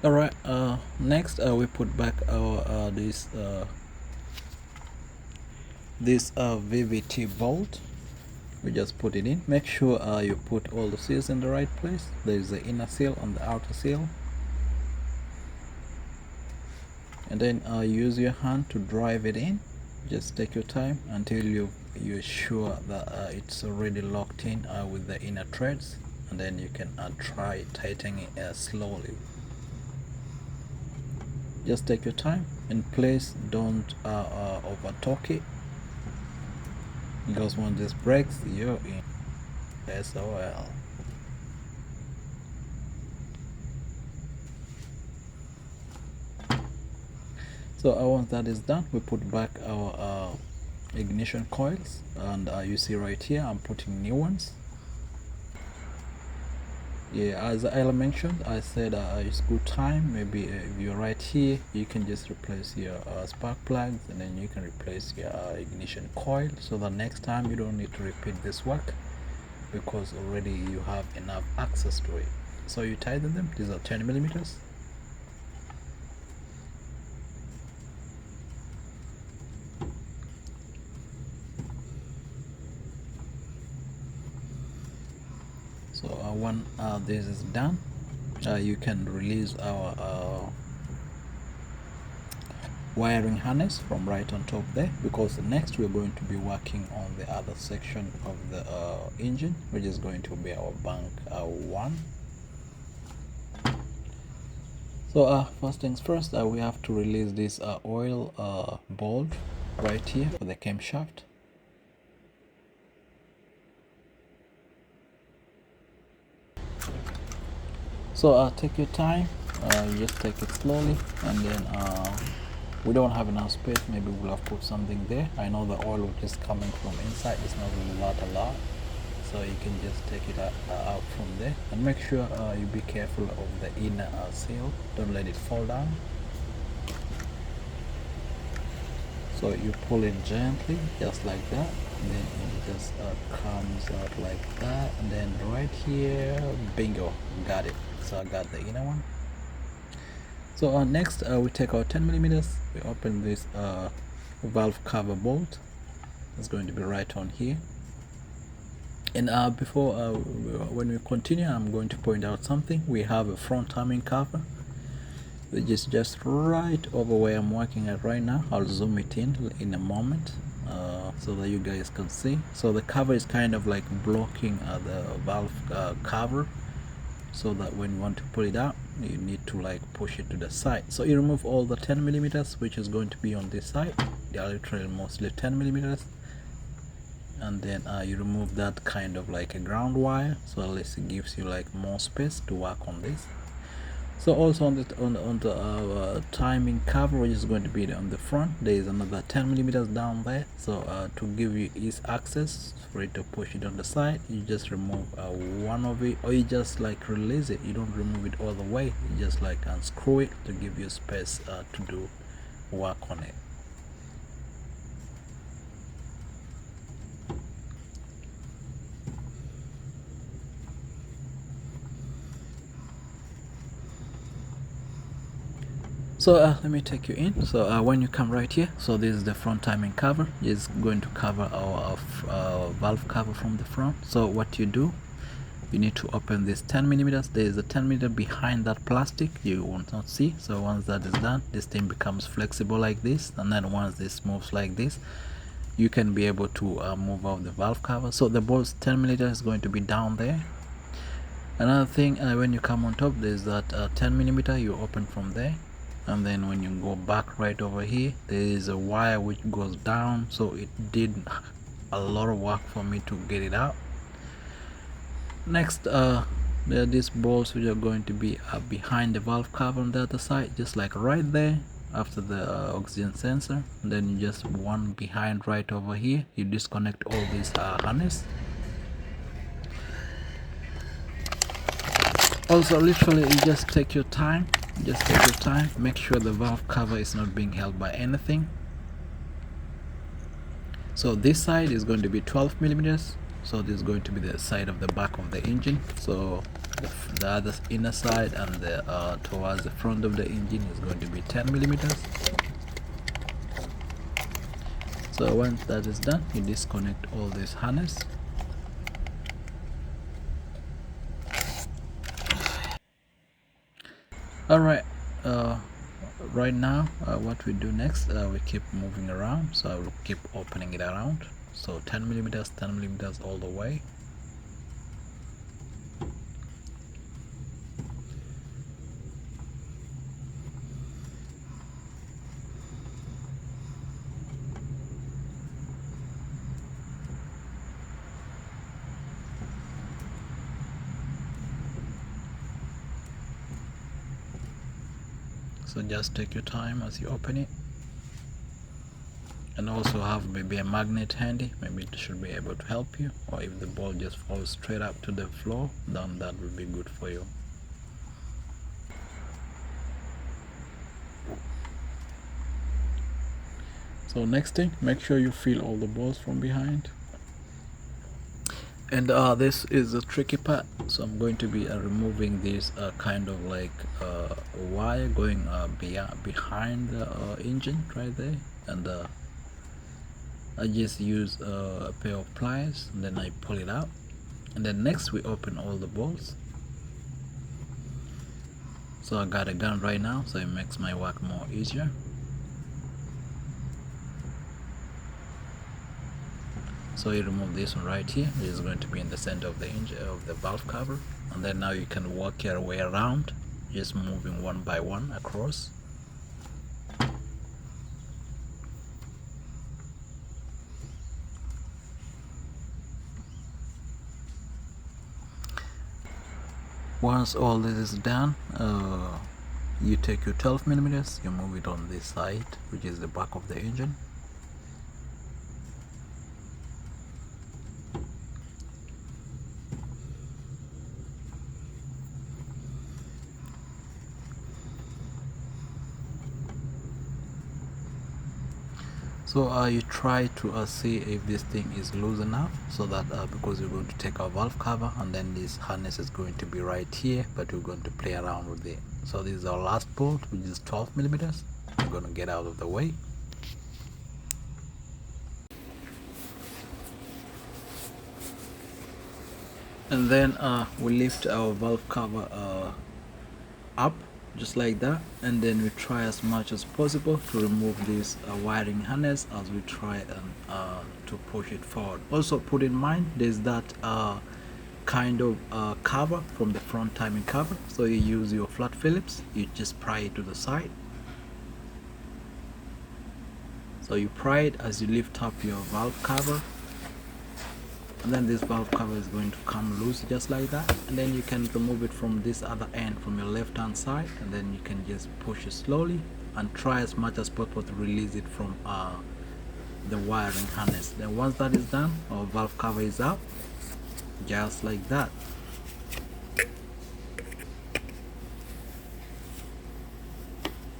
Alright, next we put back our this VVT bolt. We just put it in. Make sure you put all the seals in the right place. There is the inner seal on the outer seal, and then use your hand to drive it in. Just take your time until you're sure that it's already locked in with the inner threads, and then you can try tightening it slowly. Just take your time in place, don't over torque it, because when this breaks, you're in SOL. So once that is done, we put back our ignition coils, and you see right here I'm putting new ones. Yeah, as I mentioned, I said it's good time. Maybe if you're right here, you can just replace your spark plugs, and then you can replace your ignition coil, so that next time you don't need to repeat this work, because already you have enough access to it. So you tighten them. These are 10 millimeters. So when this is done, you can release our wiring harness from right on top there, because next we're going to be working on the other section of the engine, which is going to be our bank 1. So first things first, we have to release this oil bolt right here for the camshaft. So take your time, you just take it slowly, and then we don't have enough space. Maybe we'll have put something there. I know the oil which is coming from inside is not really a lot, so you can just take it out from there, and make sure you be careful of the inner seal. Don't let it fall down. So you pull it gently, just like that, and then it just comes out like that, and then right here, bingo, got it. So I got the inner one. So next we take our 10 millimeters. We open this valve cover bolt. It's going to be right on here. And before when we continue, I'm going to point out something. We have a front timing cover, which is just right over where I'm working at right now. I'll zoom it in a moment so that you guys can see. So the cover is kind of like blocking the valve cover, so that when you want to pull it out, you need to like push it to the side. So you remove all the 10 millimeters, which is going to be on this side. They are literally mostly 10 millimeters, and then you remove that kind of like a ground wire, so at least it gives you like more space to work on this. So also on the timing cover, which is going to be on the front, there is another 10 millimeters down there. So to give you ease access for it to push it on the side, you just remove one of it, or you just like release it. You don't remove it all the way, you just like unscrew it to give you space to do work on it. So let me take you in. So when you come right here, so this is the front timing cover. It's going to cover our valve cover from the front. So what you do, you need to open this 10 millimeters. There is a 10 millimeter behind that plastic you will not see. So once that is done, this thing becomes flexible like this, and then once this moves like this, you can be able to move off the valve cover. So the bolt's 10 millimeters is going to be down there. Another thing, when you come on top, there's that 10 millimeter you open from there, and then when you go back right over here, there is a wire which goes down. So it did a lot of work for me to get it out. Next, there are these bolts which are going to be behind the valve cover on the other side, just like right there after the oxygen sensor. And then you just one behind right over here, you disconnect all these harness. Also, literally, you just take your time. Make sure the valve cover is not being held by anything. So this side is going to be 12 millimeters, So this is going to be the side of the back of the engine. So the other inner side and the towards the front of the engine is going to be 10 millimeters. So once that is done, you disconnect all this harness. Alright, right now what we do next, we keep moving around, so I will keep opening it around. So 10 millimeters all the way. So just take your time as you open it, and also have maybe a magnet handy, maybe it should be able to help you, or if the ball just falls straight up to the floor, then that will be good for you. So next thing, make sure you feel all the balls from behind. And this is the tricky part, so I'm going to be removing this kind of like wire going behind the engine right there, and I just use a pair of pliers, and then I pull it out, and then next we open all the bolts. So I got a gun right now, so it makes my work more easier. So you remove this one right here. It is going to be in the center of the engine, of the valve cover, and then now you can work your way around, just moving one by one across. Once all this is done, you take your 12 millimeters, you move it on this side, which is the back of the engine. So you try to see if this thing is loose enough, so that because you're going to take our valve cover, and then this harness is going to be right here, but we're going to play around with it. So this is our last bolt, which is 12 millimeters. We're going to get out of the way. And then we lift our valve cover up just like that, and then we try as much as possible to remove this wiring harness as we try and to push it forward. Also put in mind there's that kind of cover from the front timing cover, so you use your flat Phillips, you just pry it to the side. So you pry it as you lift up your valve cover, and then this valve cover is going to come loose just like that, and then you can remove it from this other end, from your left hand side, and then you can just push it slowly and try as much as possible to release it from the wiring harness. Then once that is done, our valve cover is out just like that.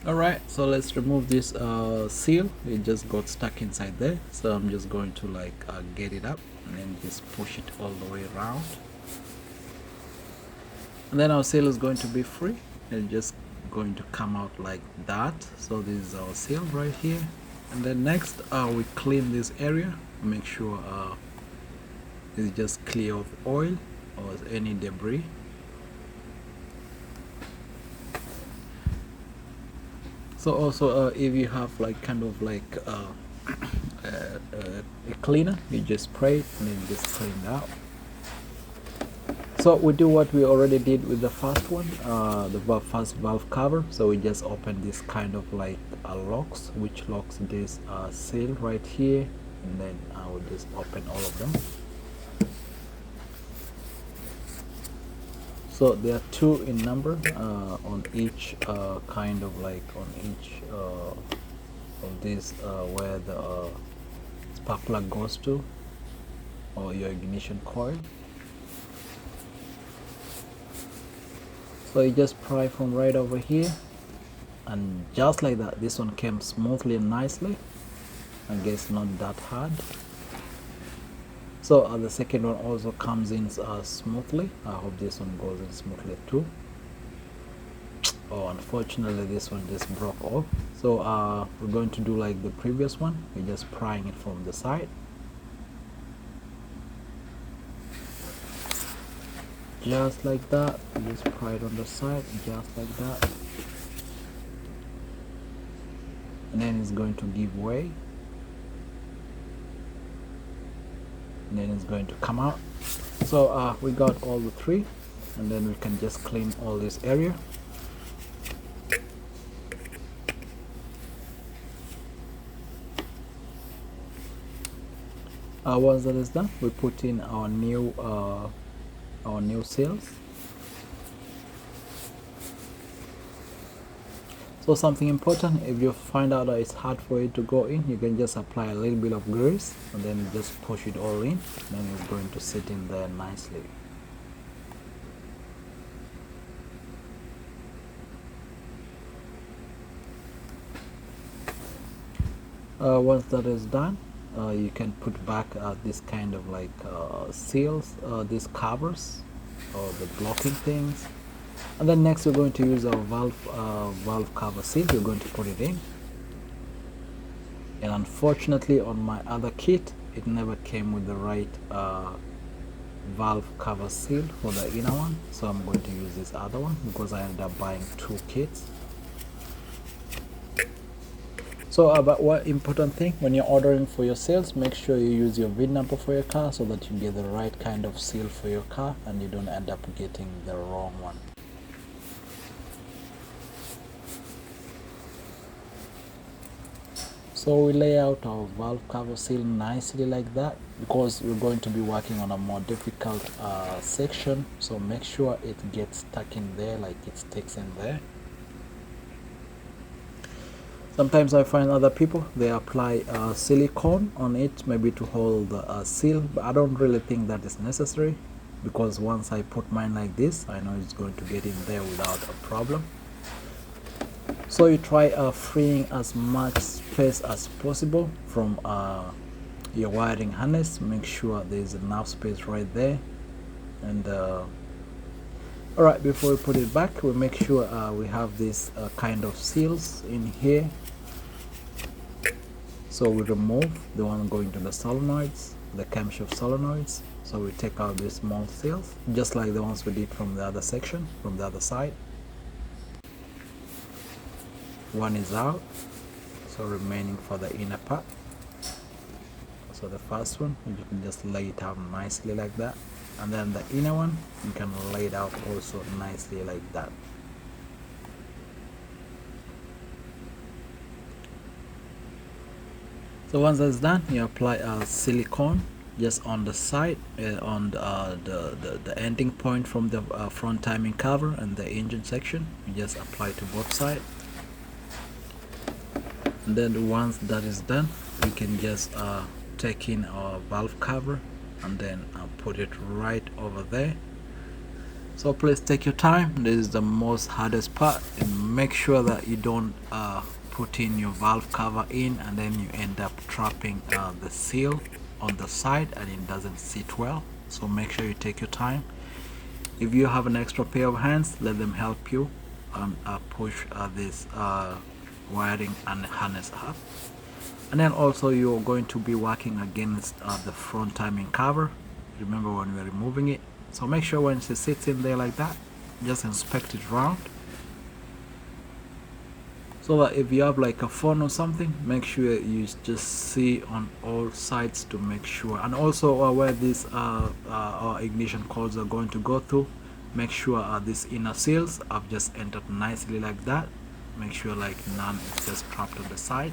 Alright, so let's remove this seal. It just got stuck inside there, so I'm just going to like get it up and then just push it all the way around, and then our seal is going to be free. It's just going to come out like that. So this is our seal right here, and then next we clean this area, make sure it's just clear of oil or any debris. So also if you have like kind of like a cleaner, you just spray it and then just clean it out. So we do what we already did with the first one, the first valve cover. So we just open this kind of like locks, which locks this seal right here, and then I will just open all of them. So there are 2 in number on each kind of like on each of this where the spark plug goes to, or your ignition coil. So you just pry from right over here, and just like that, this one came smoothly and nicely. I guess not that hard. So the second one also comes in smoothly. I hope this one goes in smoothly too. Oh, unfortunately this one just broke off. So we're going to do like the previous one. We're just prying it from the side, just like that. You just pry it on the side, just like that, and then it's going to give way, and then it's going to come out. So we got all the three, and then we can just clean all this area. Once that is done, we put in our new seals. So something important, if you find out that it's hard for it to go in, you can just apply a little bit of grease and then just push it all in, then it's going to sit in there nicely. Once that is done, you can put back this kind of like seals, these covers or the blocking things, and then next we're going to use our valve cover seal. We're going to put it in, and unfortunately on my other kit it never came with the right valve cover seal for the inner one, so I'm going to use this other one because I ended up buying two kits. So but what important thing when you're ordering for your seals, make sure you use your VIN number for your car so that you get the right kind of seal for your car and you don't end up getting the wrong one. So we lay out our valve cover seal nicely like that because we're going to be working on a more difficult section, so make sure it gets stuck in there, like it sticks in there. Sometimes I find other people, they apply silicone on it, maybe to hold the seal, but I don't really think that is necessary because once I put mine like this, I know it's going to get in there without a problem. So you try freeing as much space as possible from your wiring harness. Make sure there's enough space right there. And alright, before we put it back, we make sure we have this kind of seals in here. So we remove the one going to the solenoids, the camshaft solenoids. So we take out these small seals, just like the ones we did from the other section, from the other side. One is out, so remaining for the inner part. So the first one, you can just lay it out nicely like that, and then the inner one, you can lay it out also nicely like that. So once that's done, you apply silicone just on the side, on the ending point from the front timing cover and the engine section. You just apply to both sides. And then once that is done, we can just take in our valve cover and then put it right over there. So please take your time. This is the most hardest part, and make sure that you don't put in your valve cover in and then you end up trapping the seal on the side and it doesn't sit well. So make sure you take your time. If you have an extra pair of hands, let them help you and push this wiring and harness up. And then also you're going to be working against the front timing cover. Remember when we're removing it, so make sure when it sits in there like that, just inspect it round, so that if you have like a phone or something, make sure you just see on all sides to make sure. And also where these our ignition coils are going to go through, make sure these inner seals have just entered nicely like that. Make sure like none is just trapped on the side.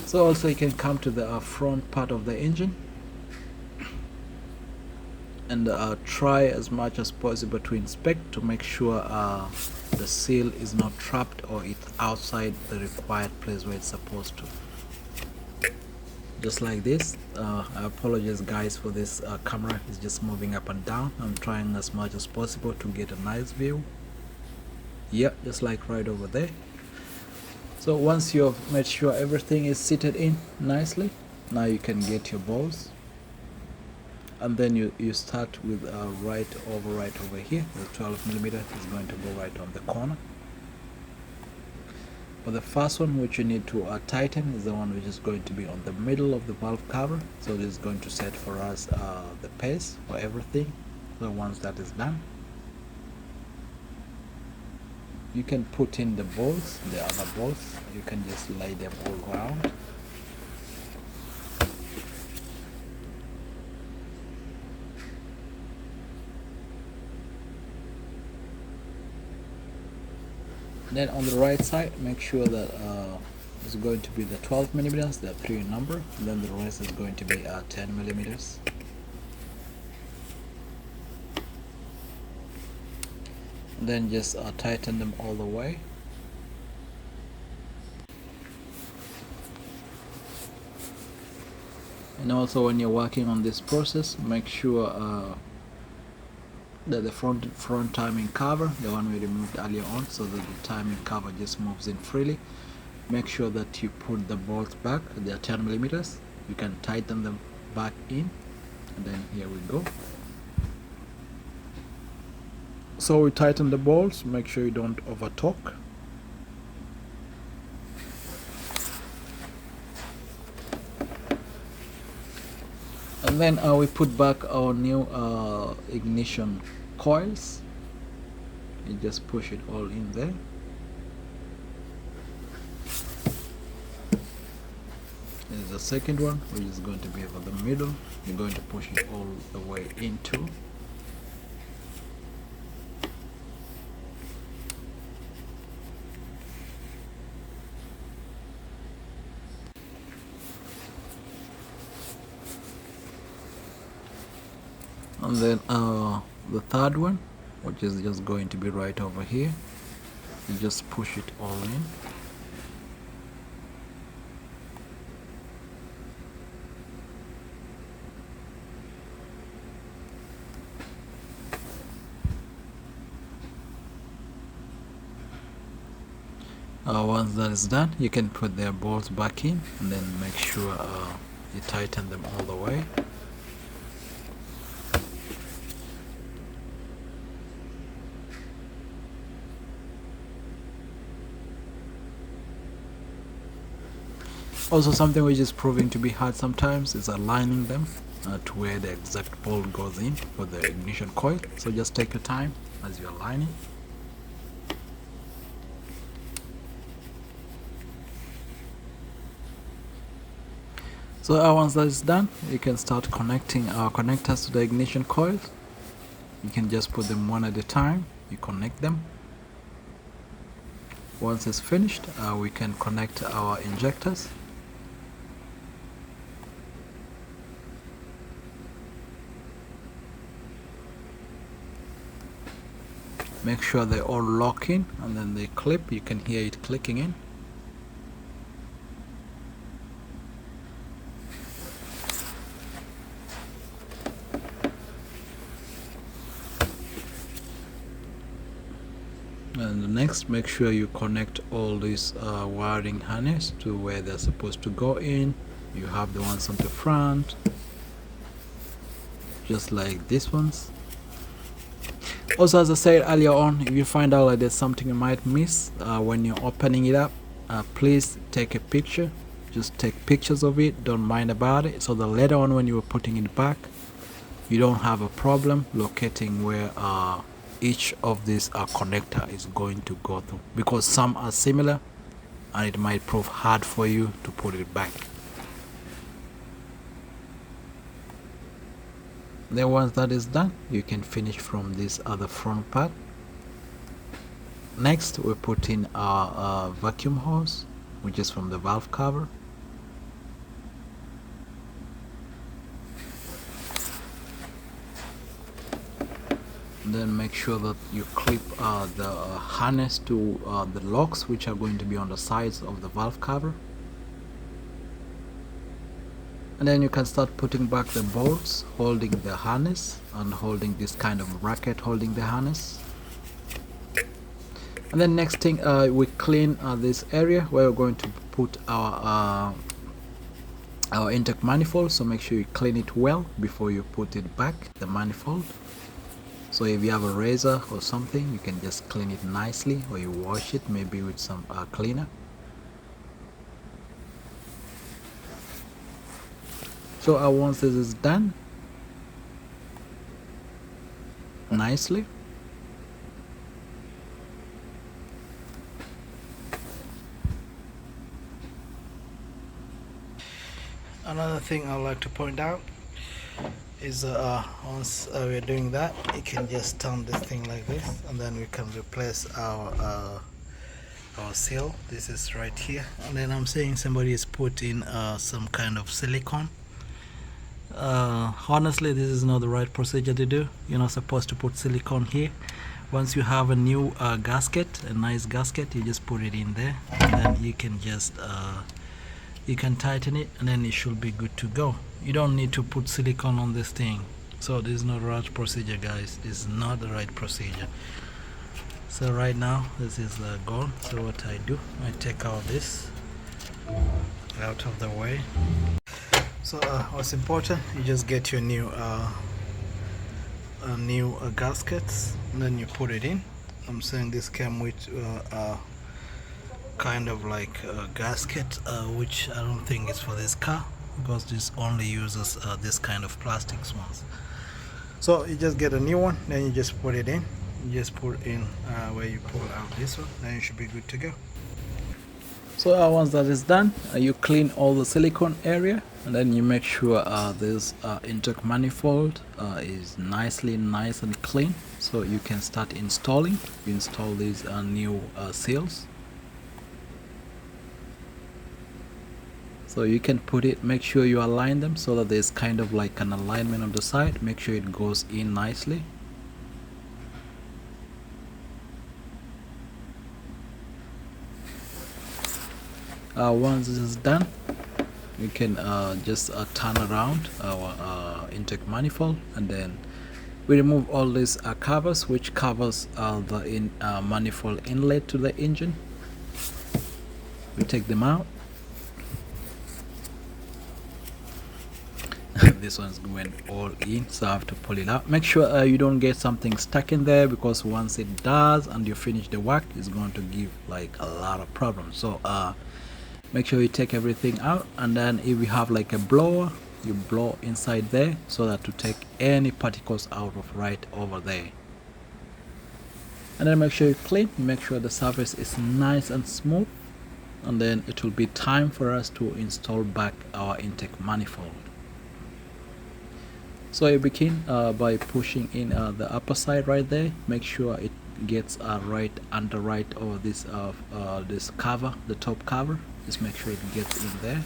So also you can come to the front part of the engine and try as much as possible to inspect to make sure the seal is not trapped or it's outside the required place where it's supposed to. Just like this. I apologize guys for this camera is just moving up and down. I'm trying as much as possible to get a nice view. Yep, just like right over there. So once you have made sure everything is seated in nicely, Now you can get your bolts, and then you start with right over here. The 12mm is going to go right on the corner. But the first one which you need to tighten is the one which is going to be on the middle of the valve cover. So this is going to set for us the pace for everything. So once that is done, you can put in the bolts, the other bolts. You can just lay them all around. Then on the right side, make sure that it's going to be the 12mm, the pre number, and then the rest is going to be 10mm. And then just tighten them all the way. And also when you're working on this process, make sure that the front timing cover, the one we removed earlier on, so that the timing cover just moves in freely. Make sure that you put the bolts back. They are 10mm. You can tighten them back in, and then here we go. So we tighten the bolts. Make sure you don't over torque. And then we put back our new ignition coils. You just push it all in there. There's the second one, which is going to be over the middle. You're going to push it all the way into. And then the third one, which is just going to be right over here, you just push it all in. Once that is done, you can put their bolts back in, and then make sure you tighten them all the way. Also, something which is proving to be hard sometimes is aligning them to where the exact bolt goes in for the ignition coil. So just take your time as you align it. So once that is done, you can start connecting our connectors to the ignition coils. You can just put them one at a time. You connect them. Once it's finished, we can connect our injectors. Make sure they all lock in, and then they clip. You can hear it clicking in. And next, make sure you connect all these wiring harness to where they're supposed to go in. You have the ones on the front, just like these ones. Also, as I said earlier on, if you find out that there's something you might miss when you're opening it up, please take a picture. Just take pictures of it, don't mind about it, so that later on when you're putting it back, you don't have a problem locating where each of these connector is going to go through, because some are similar and it might prove hard for you to put it back. Then once that is done, you can finish from this other front part. Next, we put in our vacuum hose, which is from the valve cover. Then make sure that you clip the harness to the locks, which are going to be on the sides of the valve cover. And then you can start putting back the bolts holding the harness and holding this kind of bracket holding the harness. And then next thing, we clean this area where we're going to put our our intake manifold, so make sure you clean it well before you put it back, the manifold. So if you have a razor or something, you can just clean it nicely, or you wash it maybe with some cleaner. So once this is done nicely, another thing I'd like to point out is once we're doing that, you can just turn this thing like this, and then we can replace our seal. This is right here, and then I'm saying somebody is putting some kind of silicone. Honestly, this is not the right procedure to do. You're not supposed to put silicone here. Once you have a new gasket, a nice gasket, you just put it in there, and then you can just you can tighten it, and then it should be good to go. You don't need to put silicone on this thing. So this is not the right procedure, guys. This is not the right procedure. So right now this is gone. So what I do, I take out this out of the way. So what's important, you just get your new gaskets, and then you put it in. I'm saying this came with kind of like a gasket, which I don't think is for this car, because this only uses this kind of plastics ones. So you just get a new one, then you just put it in. You just put in where you pull out this one, then you should be good to go. So once that is done, you clean all the silicone area, and then you make sure this intake manifold is nice and clean, so you can start installing. You install these new seals. So you can put it, make sure you align them so that there's kind of like an alignment on the side. Make sure it goes in nicely. Once this is done, you can just turn around our intake manifold, and then we remove all these covers, which covers the manifold inlet to the engine. We take them out. This one's going all in, so I have to pull it out. Make sure you don't get something stuck in there, because once it does and you finish the work, it's going to give like a lot of problems. So make sure you take everything out, and then if you have like a blower, you blow inside there so that to take any particles out of right over there. And then make sure you clean, make sure the surface is nice and smooth, and then it will be time for us to install back our intake manifold. So you begin by pushing in the upper side right there. Make sure it gets right over this this cover, the top cover. Just make sure it gets in there.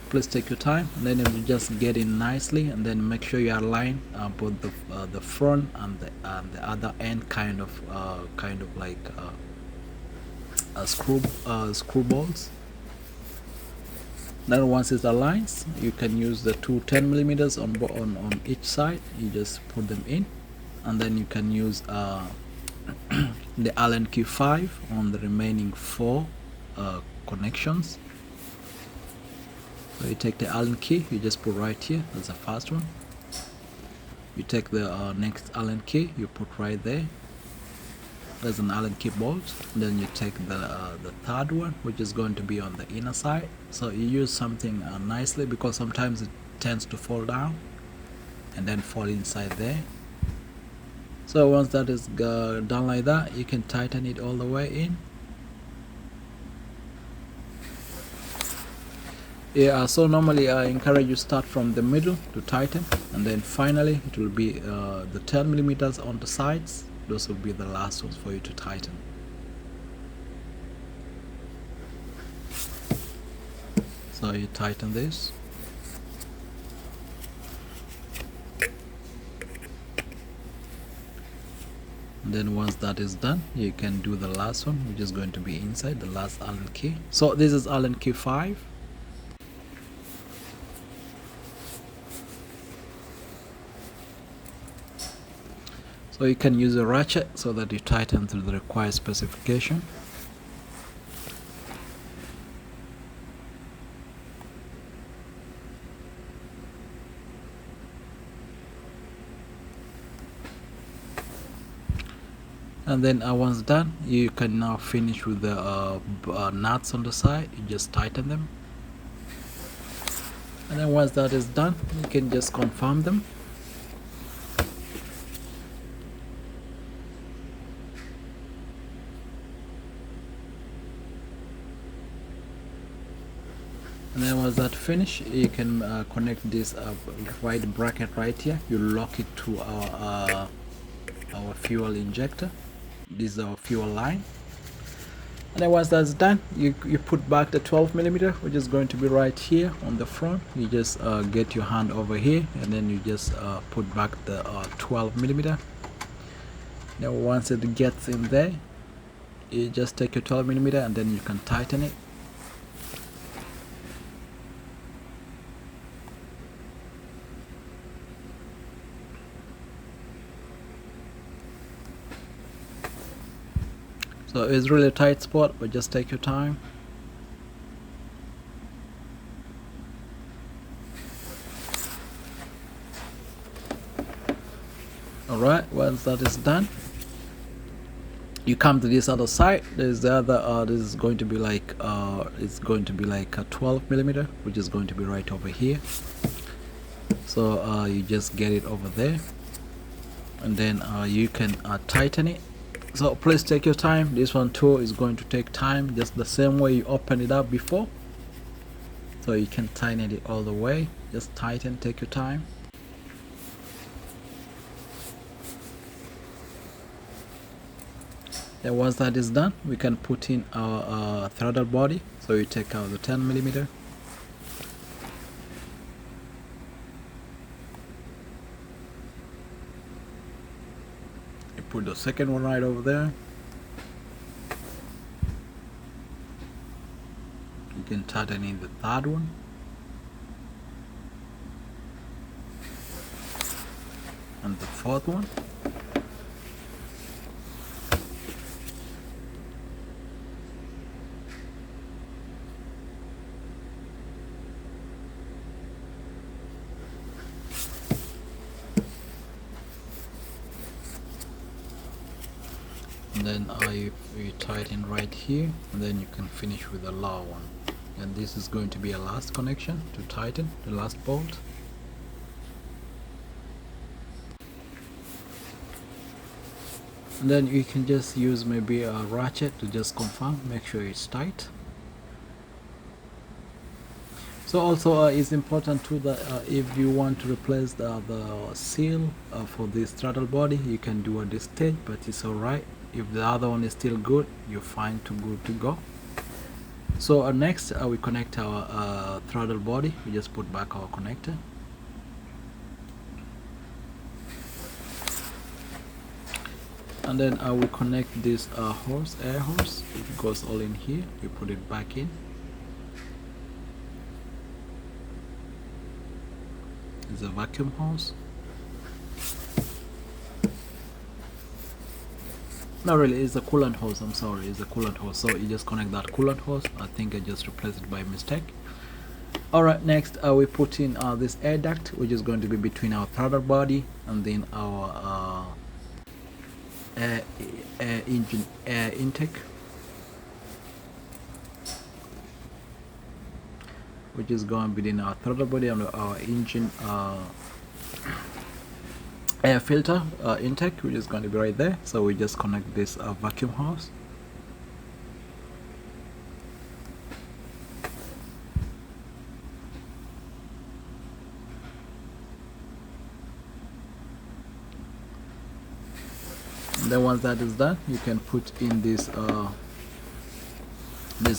Please take your time, and then you just get in nicely, and then make sure you align both the front and the other end, kind of like screw bolts. Then once it aligns, you can use the two 10mm on each side. You just put them in, and then you can use the Allen key 5 on the remaining 4 connections. So you take the Allen key, you just put right here. That's the first one. You take the next Allen key, you put right there. There's an Allen key bolt. Then you take the third one, which is going to be on the inner side. So you use something nicely, because sometimes it tends to fall down and then fall inside there. So once that is done like that, you can tighten it all the way in. Yeah, so normally I encourage you start from the middle to tighten, and then finally it will be the 10mm on the sides. Those will be the last ones for you to tighten. So you tighten this. And then once that is done, you can do the last one, which is going to be inside, the last Allen key. So this is Allen key 5. So you can use a ratchet so that you tighten to the required specification. And then once done, you can now finish with the nuts on the side. You just tighten them, and then once that is done, you can just confirm them. And then once that finish, you can connect this right bracket right here. You lock it to our fuel injector. This is our fuel line. And then once that's done, you put back the 12mm, which is going to be right here on the front. You just get your hand over here, and then you just put back the 12mm. Now once it gets in there, you just take your 12mm and then you can tighten it. So it's really a tight spot, but just take your time. Alright, once that is done, you come to this other side. There's the other this is going to be like it's going to be like a 12mm, which is going to be right over here. So you just get it over there, and then you can tighten it. So please take your time. This one too is going to take time, just the same way you opened it up before. So you can tighten it all the way. Just tighten, take your time. Then once that is done, we can put in our throttle body. So you take out the 10mm. Put the second one right over there. You can tighten in the third one. And the fourth one. And then you tighten right here, and then you can finish with the lower one. And this is going to be a last connection to tighten the last bolt. And then you can just use maybe a ratchet to just confirm, make sure it's tight. So also it's important too that if you want to replace the seal for this throttle body, you can do at this stage, but it's alright. If the other one is still good, you're fine to good to go. So next we connect our throttle body. We just put back our connector. And then I will connect this air hose. It goes all in here. You put it back in. It's a vacuum hose. Not really, it's a coolant hose. I'm sorry, it's a coolant hose. So you just connect that coolant hose. I think I just replaced it by mistake. Alright, next we put in this air duct, which is going to be between our throttle body and then our air intake, which is going between our throttle body and our engine air filter intake, which is going to be right there. So we just connect this vacuum hose. And then once that is done, you can put in this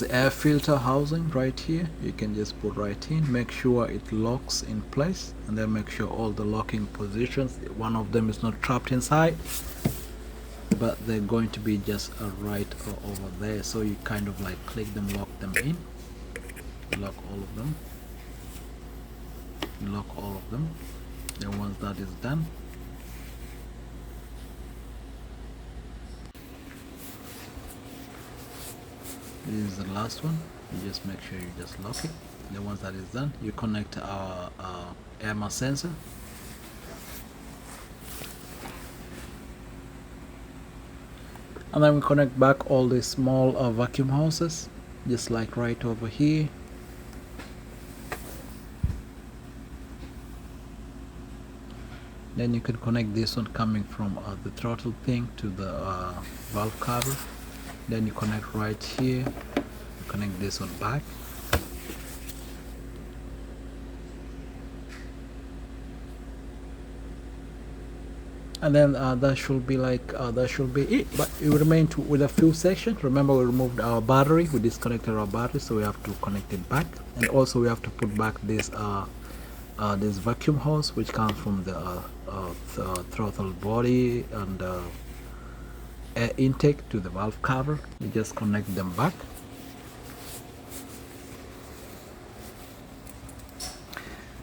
air filter housing right here. You can just put right in, make sure it locks in place, and then make sure all the locking positions, one of them is not trapped inside, but they're going to be just right over there. So you kind of like click them, lock them in, lock all of them, lock all of them. Then once that is done, this is the last one. You just make sure you just lock it. Then once that is done, you connect our air mass sensor. And then we connect back all the small vacuum hoses, just like right over here. Then you can connect this one coming from the throttle thing to the valve cover. Then you connect right here, you connect this one back. And then that should be it, but it will remain with a few sections. Remember, we removed our battery, we disconnected our battery, so we have to connect it back. And also we have to put back this vacuum hose, which comes from the throttle body and air intake to the valve cover. You just connect them back.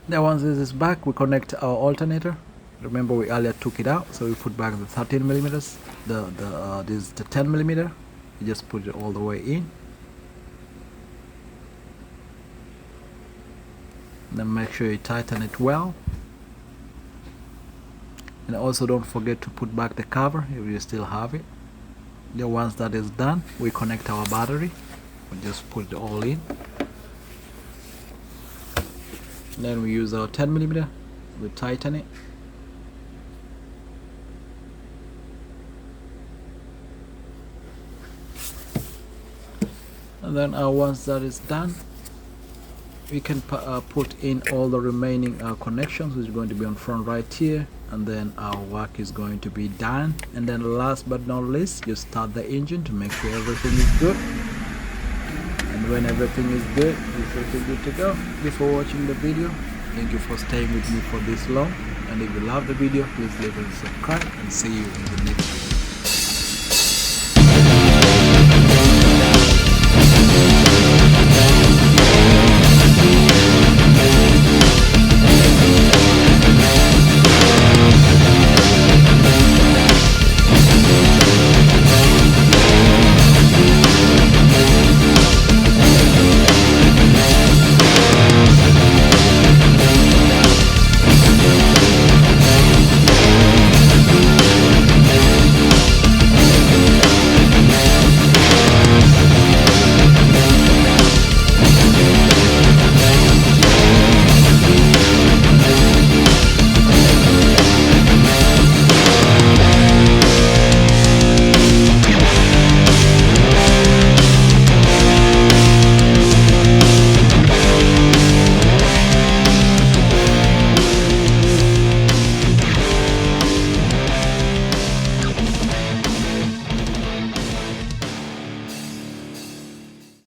Then once this is back, we connect our alternator. Remember, we earlier took it out, so we put back the 13 millimeters. This is the 10 millimeter. You just put it all the way in. Then make sure you tighten it well. And also don't forget to put back the cover if you still have it. Then once that is done, we connect our battery. We just put it all in. Then we use our 10 millimeter. We tighten it. And then once that is done, we can put in all the remaining connections, which is going to be on front right here, and then our work is going to be done. And then last but not least, you start the engine to make sure everything is good. And when everything is good, you should be good to go. Thank you for watching the video. Thank you for staying with me for this long. And if you love the video, please leave a subscribe, and see you in the next video.